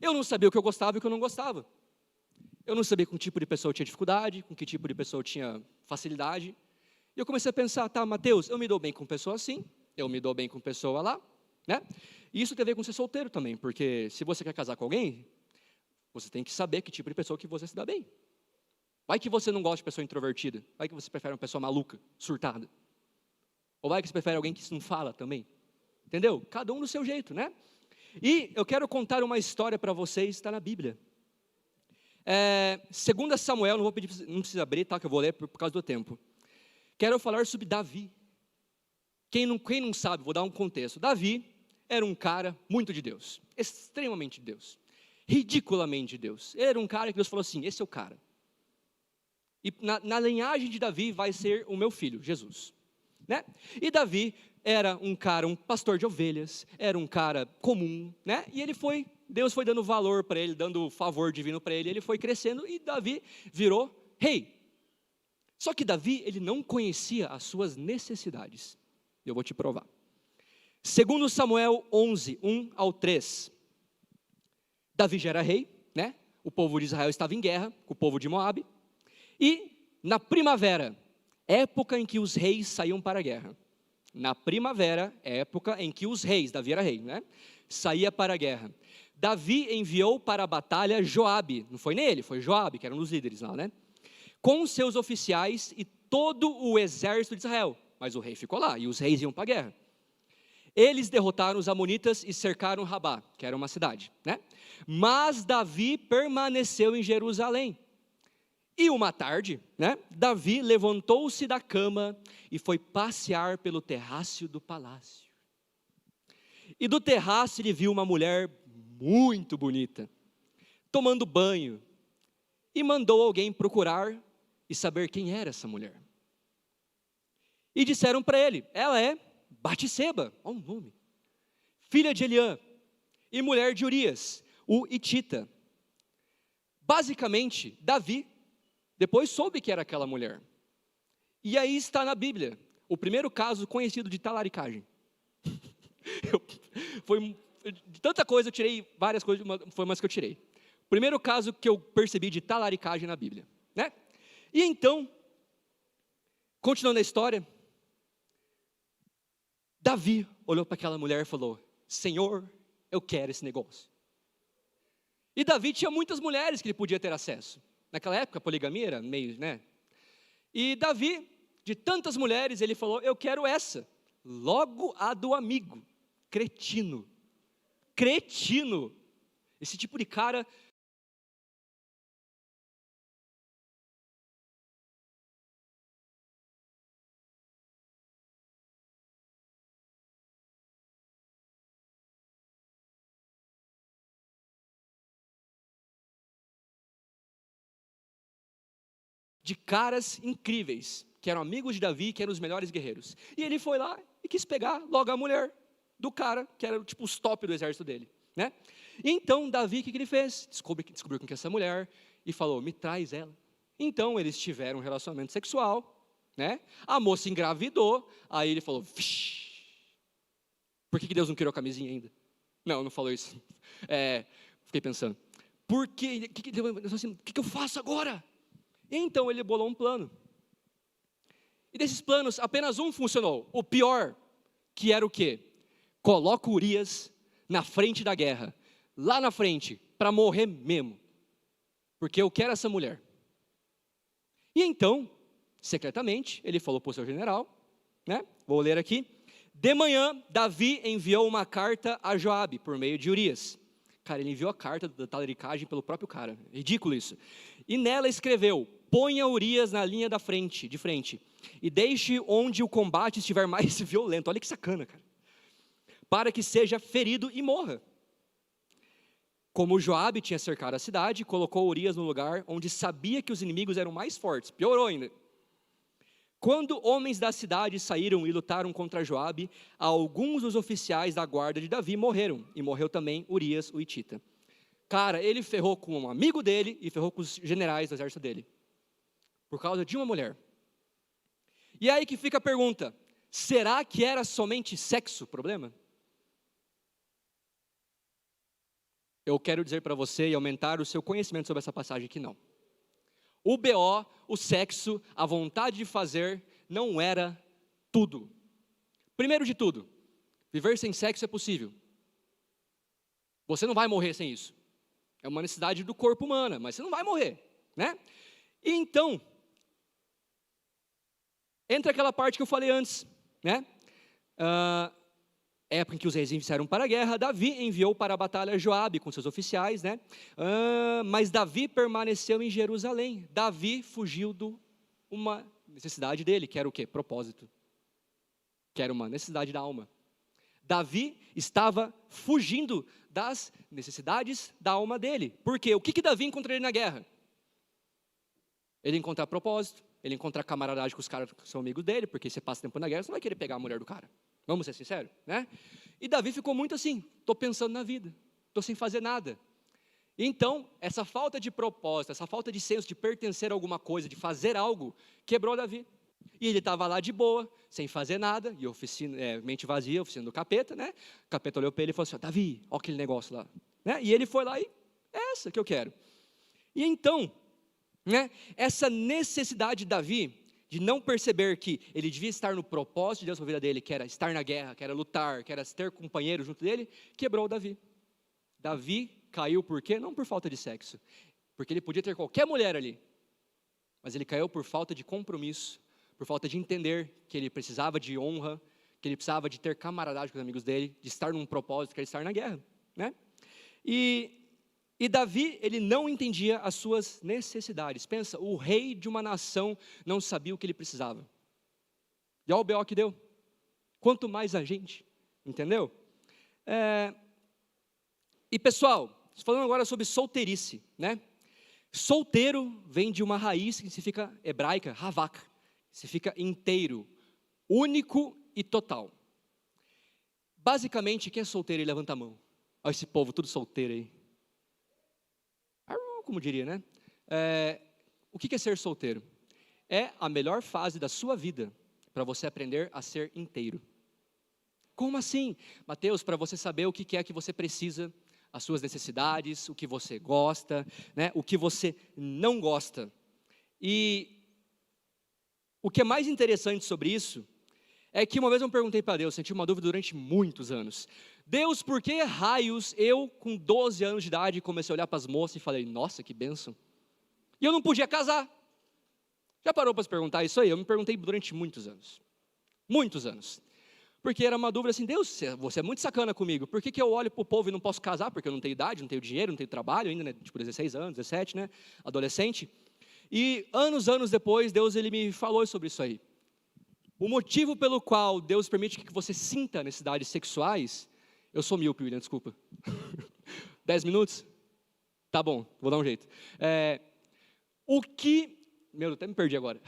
S2: Eu não sabia o que eu gostava e o que eu não gostava. Eu não sabia com que tipo de pessoa eu tinha dificuldade, com que tipo de pessoa eu tinha facilidade. E eu comecei a pensar, tá, Mateus, eu me dou bem com pessoa assim, eu me dou bem com pessoa lá, né? E isso tem a ver com ser solteiro também, porque se você quer casar com alguém, você tem que saber que tipo de pessoa que você se dá bem. Vai que você não gosta de pessoa introvertida, vai que você prefere uma pessoa maluca, surtada. Ou vai que você prefere alguém que não fala também. Entendeu? Cada um do seu jeito, né? E eu quero contar uma história para vocês, está na Bíblia. 2 Samuel, não precisa abrir, tá? Que eu vou ler por causa do tempo. Quero falar sobre Davi. Quem não sabe, vou dar um contexto. Davi era um cara muito de Deus, extremamente de Deus, ridiculamente de Deus. Ele era um cara que Deus falou assim, esse é o cara. E na linhagem de Davi vai ser o meu filho, Jesus. Né? E Davi era um cara, um pastor de ovelhas, era um cara comum, né? E Deus foi dando valor para ele, dando favor divino para ele foi crescendo e Davi virou rei. Só que Davi, ele não conhecia as suas necessidades. Eu vou te provar. 2 Samuel 11, 1 ao 3. Davi já era rei, né? O povo de Israel estava em guerra com o povo de Moabe. E na primavera, época em que os reis saíam para a guerra. Na primavera, época em que os reis, Davi era rei, né? Saía para a guerra. Davi enviou para a batalha Joabe, não foi nele, foi Joabe, que era um dos líderes lá, né? Com seus oficiais e todo o exército de Israel. Mas o rei ficou lá, e os reis iam para a guerra. Eles derrotaram os amonitas e cercaram Rabá, que era uma cidade, né? Mas Davi permaneceu em Jerusalém. E uma tarde, né, Davi levantou-se da cama e foi passear pelo terraço do palácio. E do terraço ele viu uma mulher muito bonita, tomando banho, e mandou alguém procurar e saber quem era essa mulher. E disseram para ele, ela é Batseba, olha o nome, filha de Eliã, e mulher de Urias, o Hitita. Basicamente, Davi depois soube que era aquela mulher. E aí está na Bíblia, o primeiro caso conhecido de talaricagem. De tanta coisa eu tirei, várias coisas, foi umas que eu tirei. O primeiro caso que eu percebi de talaricagem na Bíblia, né? E então, continuando a história, Davi olhou para aquela mulher e falou, Senhor, eu quero esse negócio. E Davi tinha muitas mulheres que ele podia ter acesso. Naquela época, a poligamia era meio, né? E Davi, de tantas mulheres, ele falou, eu quero essa. Logo a do amigo. Cretino. Cretino. Esse tipo de cara... de caras incríveis, que eram amigos de Davi, que eram os melhores guerreiros. E ele foi lá e quis pegar logo a mulher do cara, que era tipo os top do exército dele, né? E então Davi, o que ele fez? Descobriu com que essa mulher e falou, me traz ela. Então eles tiveram um relacionamento sexual, né? A moça engravidou, aí ele falou, vixi, por que Deus não criou a camisinha ainda? Não falou isso. Fiquei pensando, por que, o que eu faço agora? Então ele bolou um plano. E desses planos, apenas um funcionou. O pior, que era o quê? Coloca Urias na frente da guerra. Lá na frente, para morrer mesmo. Porque eu quero essa mulher. E então, secretamente, ele falou para o seu general, né? Vou ler aqui. De manhã, Davi enviou uma carta a Joabe, por meio de Urias. Cara, ele enviou a carta da talaricagem pelo próprio cara. Ridículo isso. E nela escreveu, ponha Urias na linha de frente, e deixe onde o combate estiver mais violento. Olha que sacana, cara. Para que seja ferido e morra. Como Joabe tinha cercado a cidade, colocou Urias no lugar onde sabia que os inimigos eram mais fortes. Piorou ainda. Quando homens da cidade saíram e lutaram contra Joabe, alguns dos oficiais da guarda de Davi morreram, e morreu também Urias, o hitita. Cara, ele ferrou com um amigo dele e ferrou com os generais do exército dele, por causa de uma mulher. E aí que fica a pergunta, será que era somente sexo o problema? Eu quero dizer para você e aumentar o seu conhecimento sobre essa passagem que não. O BO, o sexo, a vontade de fazer, não era tudo. Primeiro de tudo, viver sem sexo é possível. Você não vai morrer sem isso. É uma necessidade do corpo humano, mas você não vai morrer, né? E então, entra aquela parte que eu falei antes, né? Época em que os reis iniciaram para a guerra, Davi enviou para a batalha Joabe com seus oficiais, né? Mas Davi permaneceu em Jerusalém. Davi fugiu de uma necessidade dele, que era o quê? Propósito. Que era uma necessidade da alma. Davi estava fugindo das necessidades da alma dele. Por quê? O que Davi encontraria na guerra? Ele encontrar propósito, ele encontrar camaradagem com os caras que são amigos dele, porque você passa tempo na guerra, você não vai querer pegar a mulher do cara. Vamos ser sinceros, né? E Davi ficou muito assim, estou pensando na vida, estou sem fazer nada. Então, essa falta de propósito, essa falta de senso de pertencer a alguma coisa, de fazer algo, quebrou Davi. E ele estava lá de boa, sem fazer nada, e mente vazia, oficina do capeta, né? O capeta olhou para ele e falou assim, Davi, olha aquele negócio lá. Né? E ele foi lá e, é essa que eu quero. E então, né, essa necessidade de Davi, de não perceber que ele devia estar no propósito de Deus para a vida dele, que era estar na guerra, que era lutar, que era ter companheiro junto dele, quebrou Davi. Davi caiu por quê? Não por falta de sexo, porque ele podia ter qualquer mulher ali, mas ele caiu por falta de compromisso, por falta de entender que ele precisava de honra, que ele precisava de ter camaradagem com os amigos dele, de estar num propósito, que era estar na guerra, né? E Davi, ele não entendia as suas necessidades. Pensa, o rei de uma nação não sabia o que ele precisava. E olha o B.O. que deu. Quanto mais a gente, entendeu? E pessoal, falando agora sobre solteirice, né? Solteiro vem de uma raiz que significa hebraica, havak, significa inteiro, único e total. Basicamente, quem é solteiro aí, levanta a mão. Olha esse povo tudo solteiro aí. Como diria, né? O que é ser solteiro? É a melhor fase da sua vida para você aprender a ser inteiro. Como assim? Mateus, para você saber o que é que você precisa, as suas necessidades, o que você gosta, né? O que você não gosta. E o que é mais interessante sobre isso é que uma vez eu perguntei para Deus, senti uma dúvida durante muitos anos. Deus, por que raios eu, com 12 anos de idade, comecei a olhar para as moças e falei, nossa, que bênção. E eu não podia casar. Já parou para se perguntar isso aí? Eu me perguntei durante muitos anos. Muitos anos. Porque era uma dúvida assim, Deus, você é muito sacana comigo. Por que eu olho para o povo e não posso casar? Porque eu não tenho idade, não tenho dinheiro, não tenho trabalho ainda, né? Tipo 16 anos, 17, né? Adolescente. E anos depois, Deus ele me falou sobre isso aí. O motivo pelo qual Deus permite que você sinta necessidades sexuais... Eu sou míope, William, desculpa. 10 minutos? Tá bom, vou dar um jeito. Meu, até me perdi agora.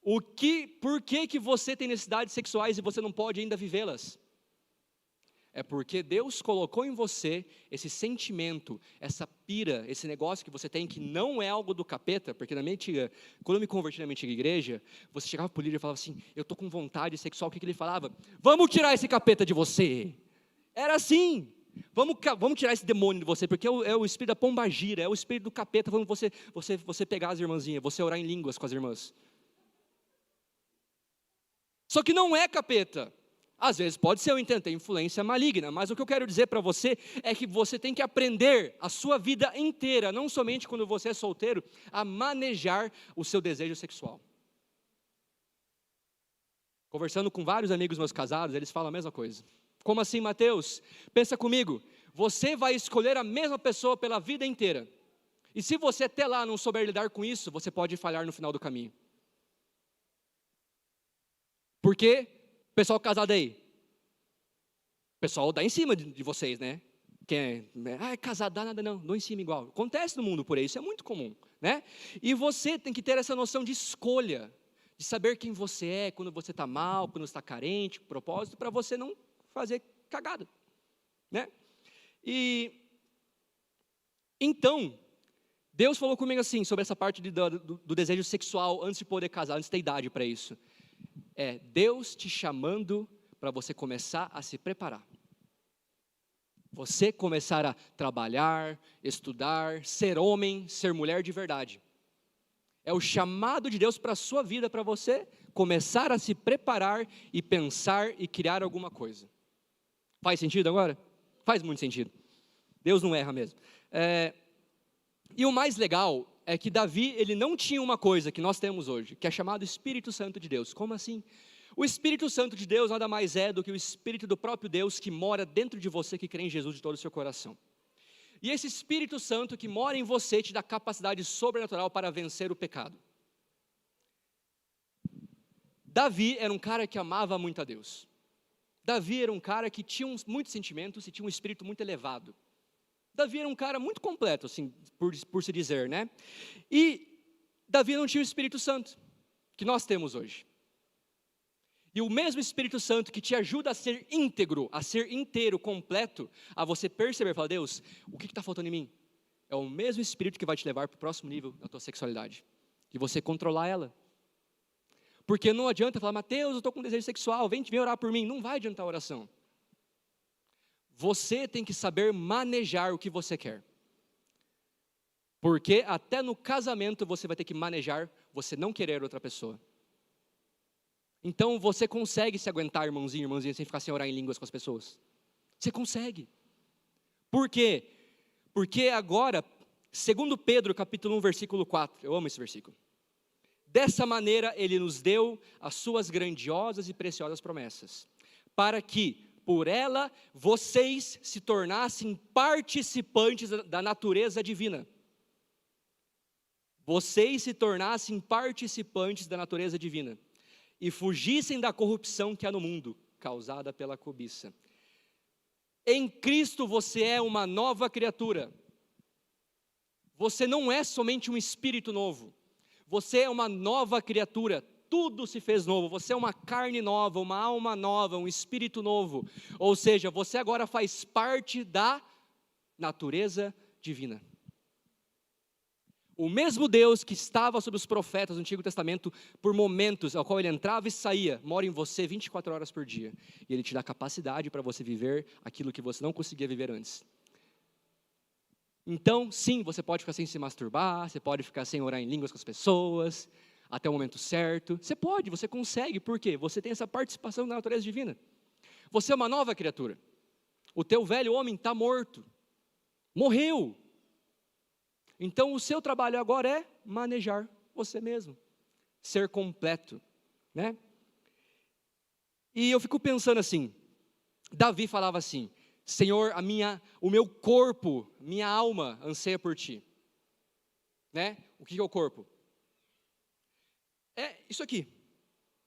S2: Por que você tem necessidades sexuais e você não pode ainda vivê-las? É porque Deus colocou em você esse sentimento, essa pira, esse negócio que você tem que não é algo do capeta, porque quando eu me converti na minha antiga igreja, você chegava para o líder e falava assim, eu estou com vontade sexual, o que ele falava? Vamos tirar esse capeta de você. Era assim, vamos tirar esse demônio de você, porque é o espírito da pombagira, é o espírito do capeta, vamos você pegar as irmãzinhas, você orar em línguas com as irmãs. Só que não é capeta. Às vezes pode ser, eu entendo, tem influência maligna, mas o que eu quero dizer para você é que você tem que aprender a sua vida inteira, não somente quando você é solteiro, a manejar o seu desejo sexual. Conversando com vários amigos meus casados, eles falam a mesma coisa. Como assim, Mateus? Pensa comigo, você vai escolher a mesma pessoa pela vida inteira. E se você até lá não souber lidar com isso, você pode falhar no final do caminho. Porque, pessoal casado aí, o pessoal dá em cima de vocês, né? Quem é casado, dá nada não, dou em cima igual. Acontece no mundo por aí, isso é muito comum, né? E você tem que ter essa noção de escolha, de saber quem você é, quando você está mal, quando você está carente, com propósito, para você não fazer cagada, né? E então, Deus falou comigo assim, sobre essa parte do desejo sexual, antes de poder casar, antes de ter idade para isso. É Deus te chamando para você começar a se preparar. Você começar a trabalhar, estudar, ser homem, ser mulher de verdade. É o chamado de Deus para a sua vida, para você começar a se preparar e pensar e criar alguma coisa. Faz sentido agora? Faz muito sentido. Deus não erra mesmo. E o mais legal é que Davi, ele não tinha uma coisa que nós temos hoje, que é chamado Espírito Santo de Deus. Como assim? O Espírito Santo de Deus nada mais é do que o Espírito do próprio Deus que mora dentro de você, que crê em Jesus de todo o seu coração. E esse Espírito Santo que mora em você te dá capacidade sobrenatural para vencer o pecado. Davi era um cara que amava muito a Deus. Davi era um cara que tinha muitos sentimentos e tinha um espírito muito elevado. Davi era um cara muito completo, assim, por se dizer, né? E Davi não tinha o Espírito Santo, que nós temos hoje. E o mesmo Espírito Santo que te ajuda a ser íntegro, a ser inteiro, completo, a você perceber, falar, Deus, o que está faltando em mim? É o mesmo Espírito que vai te levar para o próximo nível da tua sexualidade. E você controlar ela. Porque não adianta falar, Mateus, eu estou com desejo sexual, vem orar por mim. Não vai adiantar a oração. Você tem que saber manejar o que você quer. Porque até no casamento você vai ter que manejar você não querer outra pessoa. Então você consegue se aguentar, irmãozinho, irmãzinha, sem ficar sem orar em línguas com as pessoas? Você consegue. Por quê? Porque agora, segundo Pedro, capítulo 1, versículo 4, eu amo esse versículo. Dessa maneira, ele nos deu as suas grandiosas e preciosas promessas, para que, por ela, vocês se tornassem participantes da natureza divina. Vocês se tornassem participantes da natureza divina, e fugissem da corrupção que há no mundo, causada pela cobiça. Em Cristo você é uma nova criatura. Você não é somente um espírito novo. Você é uma nova criatura, tudo se fez novo, você é uma carne nova, uma alma nova, um espírito novo, ou seja, você agora faz parte da natureza divina. O mesmo Deus que estava sobre os profetas do Antigo Testamento, por momentos, ao qual ele entrava e saía, mora em você 24 horas por dia, e ele te dá capacidade para você viver aquilo que você não conseguia viver antes. Então, sim, você pode ficar sem se masturbar, você pode ficar sem orar em línguas com as pessoas, até o momento certo. Você pode, você consegue, por quê? Você tem essa participação da natureza divina. Você é uma nova criatura. O teu velho homem está morto. Morreu. Então, o seu trabalho agora é manejar você mesmo. Ser completo, né? E eu fico pensando assim, Davi falava assim, Senhor, o meu corpo, minha alma anseia por ti. Né? O que é o corpo? É isso aqui.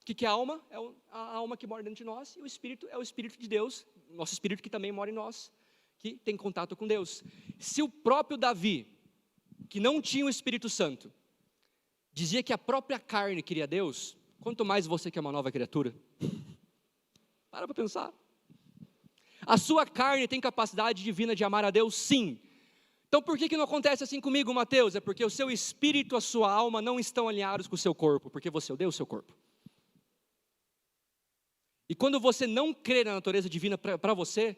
S2: O que é a alma? É a alma que mora dentro de nós, e o espírito é o Espírito de Deus, nosso espírito que também mora em nós, que tem contato com Deus. Se o próprio Davi, que não tinha o Espírito Santo, dizia que a própria carne queria Deus, quanto mais você que é uma nova criatura. Para pensar. A sua carne tem capacidade divina de amar a Deus? Sim. Então por que não acontece assim comigo, Mateus? É porque o seu espírito, a sua alma não estão alinhados com o seu corpo, porque você odeia o seu corpo. E quando você não crê na natureza divina para você,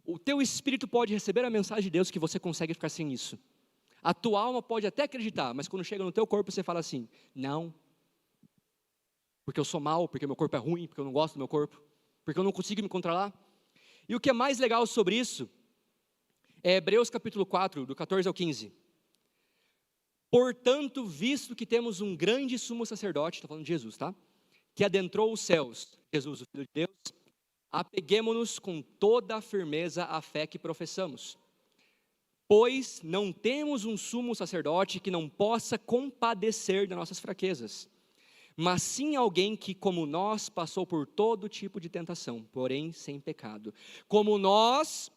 S2: o teu espírito pode receber a mensagem de Deus que você consegue ficar sem isso. A tua alma pode até acreditar, mas quando chega no teu corpo você fala assim, não, porque eu sou mau, porque meu corpo é ruim, porque eu não gosto do meu corpo, porque eu não consigo me controlar. E o que é mais legal sobre isso, é Hebreus capítulo 4, do 14 ao 15. Portanto, visto que temos um grande sumo sacerdote, está falando de Jesus, tá? Que adentrou os céus, Jesus, o Filho de Deus, apeguemo-nos com toda a firmeza à fé que professamos. Pois não temos um sumo sacerdote que não possa compadecer das nossas fraquezas, mas sim alguém que, como nós, passou por todo tipo de tentação, porém sem pecado. Como nós,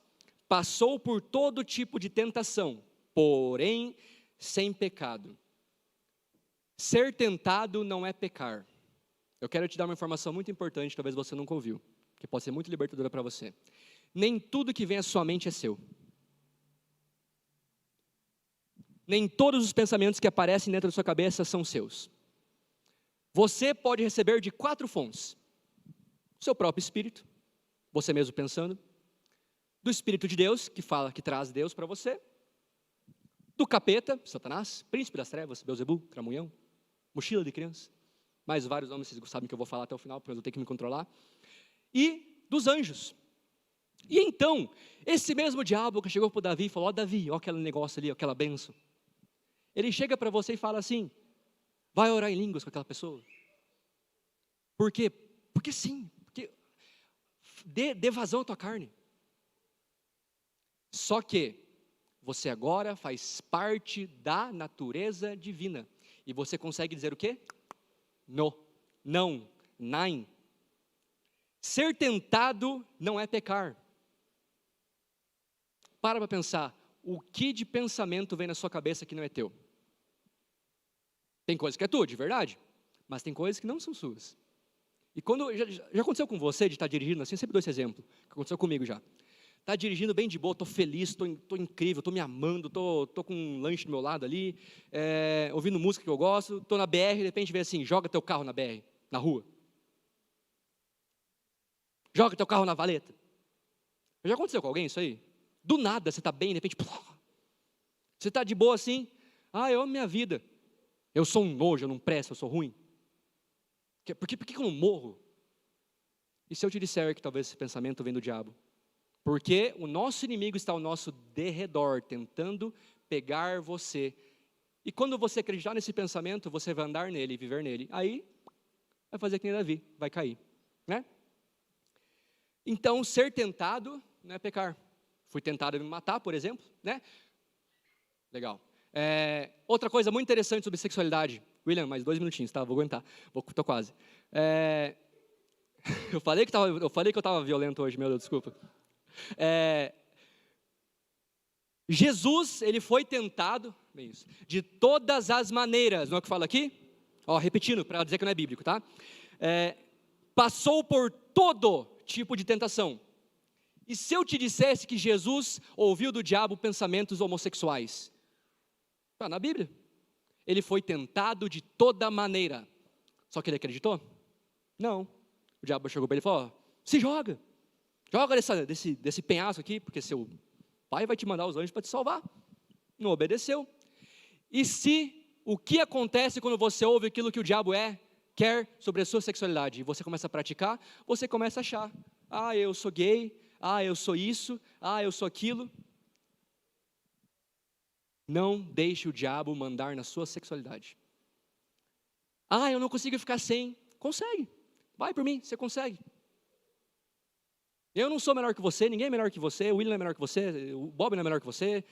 S2: passou por todo tipo de tentação, porém sem pecado. Ser tentado não é pecar. Eu quero te dar uma informação muito importante, talvez você nunca ouviu, que pode ser muito libertadora para você. Nem tudo que vem à sua mente é seu. Nem todos os pensamentos que aparecem dentro da sua cabeça são seus. Você pode receber de 4 fontes. Seu próprio espírito, você mesmo pensando. Do Espírito de Deus, que fala, que traz Deus para você. Do capeta, Satanás, príncipe das trevas, Beelzebul, Cramunhão, mochila de criança. Mais vários nomes, vocês sabem que eu vou falar até o final, porque eu tenho que me controlar. E dos anjos. E então, esse mesmo diabo que chegou para o Davi e falou, ó Davi, ó aquele negócio ali, ó, aquela bênção. Ele chega para você e fala assim, vai orar em línguas com aquela pessoa. Por quê? Porque sim, porque dê vazão à tua carne. Só que você agora faz parte da natureza divina. E você consegue dizer o quê? No, não, nein. Ser tentado não é pecar. Para pensar, o que de pensamento vem na sua cabeça que não é teu? Tem coisa que é tua, de verdade, mas tem coisas que não são suas. E quando, já aconteceu com você de estar dirigindo assim, eu sempre dou esse exemplo, que aconteceu comigo já. Está dirigindo bem de boa, estou feliz, estou incrível, estou me amando, estou com um lanche do meu lado ali, ouvindo música que eu gosto, estou na BR, de repente vem assim, joga teu carro na BR, na rua. Joga teu carro na valeta. Já aconteceu com alguém isso aí? Do nada, você está bem, de repente, você está de boa assim, eu amo minha vida. Eu sou um nojo, eu não presto, eu sou ruim. Por que eu não morro? E se eu te disser que talvez esse pensamento vem do diabo? Porque o nosso inimigo está ao nosso derredor, tentando pegar você. E quando você acreditar nesse pensamento, você vai andar nele, viver nele. Aí, vai fazer que nem Davi, vai cair. Né? Então, ser tentado não é pecar. Fui tentado a me matar, por exemplo. Né? Legal. Outra coisa muito interessante sobre sexualidade. William, mais 2 minutinhos, tá? Vou aguentar. Tô quase. Eu falei que eu estava violento hoje, meu Deus, desculpa. Jesus, ele foi tentado de todas as maneiras, não é o que fala aqui? Repetindo, para dizer que não é bíblico, tá? Passou por todo tipo de tentação. E se eu te dissesse que Jesus ouviu do diabo pensamentos homossexuais? Está na Bíblia. Ele foi tentado de toda maneira. Só que ele acreditou? Não. O diabo chegou para ele e falou, se joga. Joga desse penhasco aqui, porque seu pai vai te mandar os anjos para te salvar. Não obedeceu. E o que acontece quando você ouve aquilo que o diabo quer sobre a sua sexualidade, e você começa a praticar, você começa a achar, eu sou gay, eu sou isso, eu sou aquilo. Não deixe o diabo mandar na sua sexualidade. Eu não consigo ficar sem. Consegue. Vai por mim, você consegue. Eu não sou melhor que você, ninguém é melhor que você, o William não é melhor que você, o Bob não é melhor que você.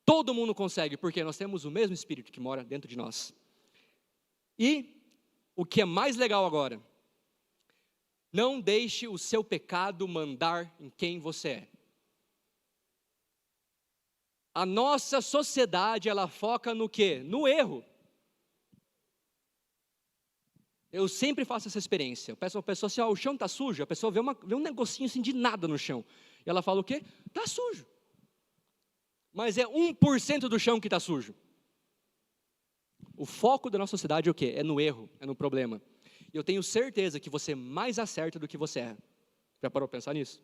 S2: Todo mundo consegue, porque nós temos o mesmo Espírito que mora dentro de nós. E o que é mais legal agora, não deixe o seu pecado mandar em quem você é. A nossa sociedade, ela foca no quê? No erro. Eu sempre faço essa experiência. Eu peço a uma pessoa assim, o chão está sujo. A pessoa vê um negocinho assim de nada no chão. E ela fala o quê? Está sujo. Mas é 1% do chão que está sujo. O foco da nossa sociedade é o quê? É no erro, é no problema. E eu tenho certeza que você mais acerta do que você erra. Já parou para pensar nisso?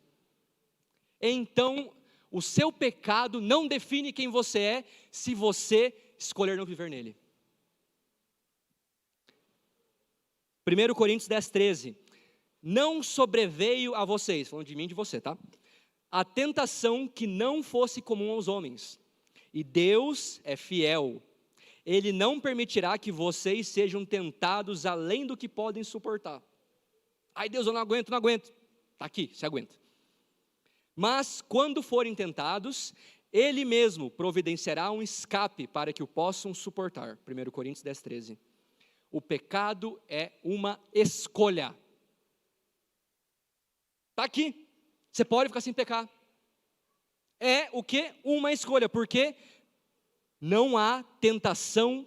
S2: Então, o seu pecado não define quem você é, se você escolher não viver nele. 1 Coríntios 10, 13. Não sobreveio a vocês, falando de mim e de você, tá? A tentação que não fosse comum aos homens. E Deus é fiel. Ele não permitirá que vocês sejam tentados além do que podem suportar. Deus, eu não aguento. Está aqui, se aguenta. Mas quando forem tentados, Ele mesmo providenciará um escape para que o possam suportar. 1 Coríntios 10, 13. O pecado é uma escolha. Está aqui. Você pode ficar sem pecar. É o que? Uma escolha. Porque não há tentação.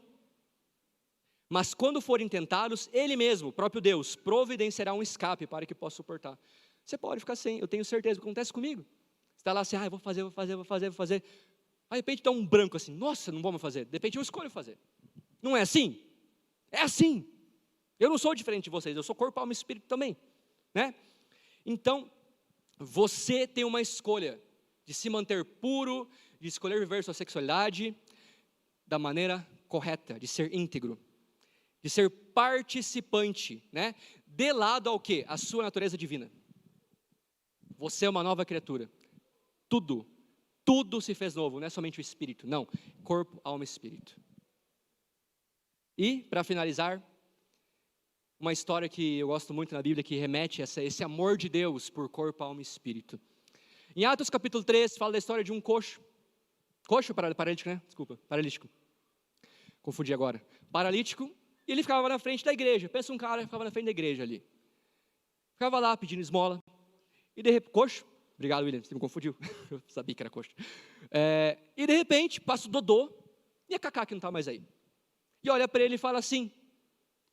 S2: Mas quando forem tentados, Ele mesmo, o próprio Deus, providenciará um escape para que possa suportar. Você pode ficar sem. Eu tenho certeza que acontece comigo. Você está lá assim, eu vou fazer. Aí de repente dá um branco assim. Nossa, não vamos fazer. De repente eu escolho fazer. Não é assim? É assim. Eu não sou diferente de vocês, eu sou corpo, alma e espírito também, né? Então, você tem uma escolha de se manter puro, de escolher viver sua sexualidade da maneira correta, de ser íntegro, de ser participante, né? De lado ao quê? A sua natureza divina. Você é uma nova criatura. Tudo se fez novo, não é somente o espírito, não. Corpo, alma e espírito. E, para finalizar, uma história que eu gosto muito na Bíblia, que remete a esse amor de Deus por corpo, alma e espírito. Em Atos capítulo 3, fala da história de um coxo. Coxo ou paralítico, né? Desculpa, paralítico. Confundi agora. Paralítico, e ele ficava na frente da igreja. Pensa um cara que ficava na frente da igreja ali. Ficava lá pedindo esmola. E de repente, coxo. Obrigado, William, você me confundiu. Eu sabia que era coxo. E de repente, passa o Dodô e a Cacá que não está mais aí. E olha para ele e fala assim,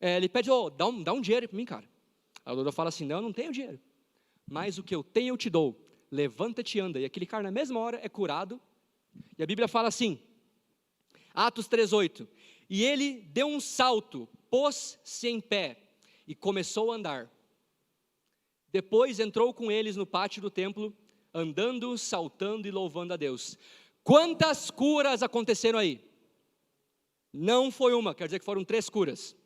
S2: ele pede, dá um dinheiro para mim, cara. Aí o Dodô fala assim, não, eu não tenho dinheiro. Mas o que eu tenho eu te dou. Levanta-te e anda. E aquele cara na mesma hora é curado. E a Bíblia fala assim, Atos 3:8. E ele deu um salto, pôs-se em pé e começou a andar. Depois entrou com eles no pátio do templo, andando, saltando e louvando a Deus. Quantas curas aconteceram aí? Não foi uma, quer dizer que foram 3 curas.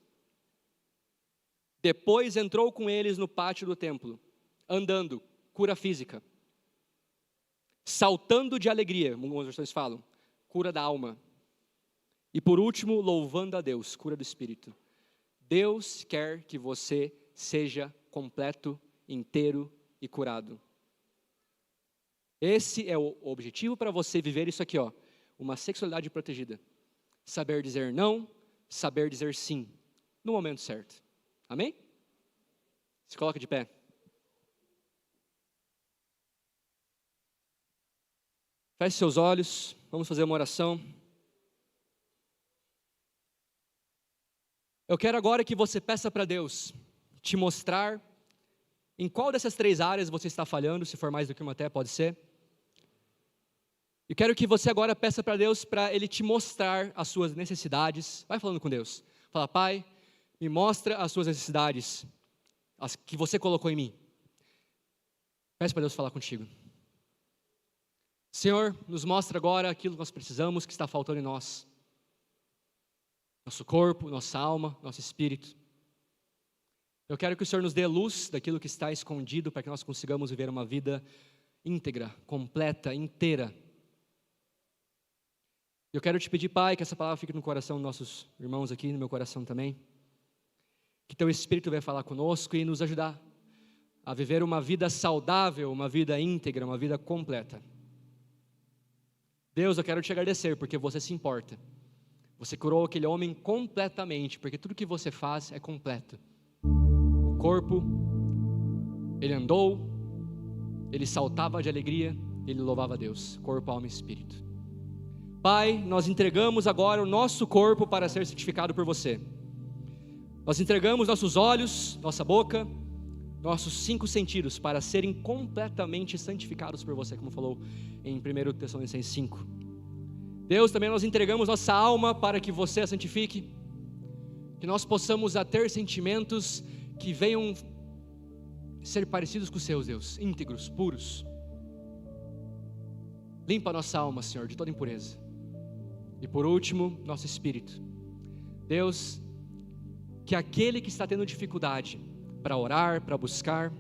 S2: Depois entrou com eles no pátio do templo, andando, cura física. Saltando de alegria, algumas versões falam, cura da alma. E por último, louvando a Deus, cura do espírito. Deus quer que você seja completo, inteiro e curado. Esse é o objetivo para você viver isso aqui, uma sexualidade protegida. Saber dizer não, saber dizer sim, no momento certo. Amém? Se coloca de pé. Feche seus olhos, vamos fazer uma oração. Eu quero agora que você peça para Deus te mostrar em qual dessas 3 áreas você está falhando, se for mais do que uma até, pode ser. Eu quero que você agora peça para Deus, para Ele te mostrar as suas necessidades. Vai falando com Deus. Fala, Pai, me mostra as suas necessidades, as que você colocou em mim. Peça para Deus falar contigo. Senhor, nos mostra agora aquilo que nós precisamos, que está faltando em nós. Nosso corpo, nossa alma, nosso espírito. Eu quero que o Senhor nos dê luz daquilo que está escondido, para que nós consigamos viver uma vida íntegra, completa, inteira. Eu quero te pedir, Pai, que essa palavra fique no coração dos nossos irmãos aqui, no meu coração também. Que Teu Espírito vai falar conosco e nos ajudar a viver uma vida saudável, uma vida íntegra, uma vida completa. Deus, eu quero te agradecer porque você se importa. Você curou aquele homem completamente, porque tudo que você faz é completo. O corpo, ele andou, ele saltava de alegria, ele louvava a Deus, corpo, alma e espírito. Pai, nós entregamos agora o nosso corpo para ser santificado por você. Nós entregamos nossos olhos, nossa boca, nossos 5 sentidos para serem completamente santificados por você, como falou em 1 Tessalonicenses 5. Deus, também nós entregamos nossa alma para que você a santifique, que nós possamos ter sentimentos que venham ser parecidos com os seus, Deus, íntegros, puros. Limpa a nossa alma, Senhor, de toda impureza. E por último, nosso espírito. Deus, que aquele que está tendo dificuldade para orar, para buscar,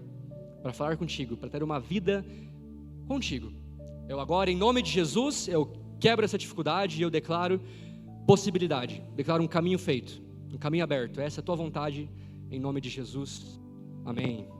S2: para falar contigo, para ter uma vida contigo, eu agora, em nome de Jesus, eu quebro essa dificuldade e eu declaro possibilidade, declaro um caminho feito, um caminho aberto. Essa é a tua vontade, em nome de Jesus. Amém.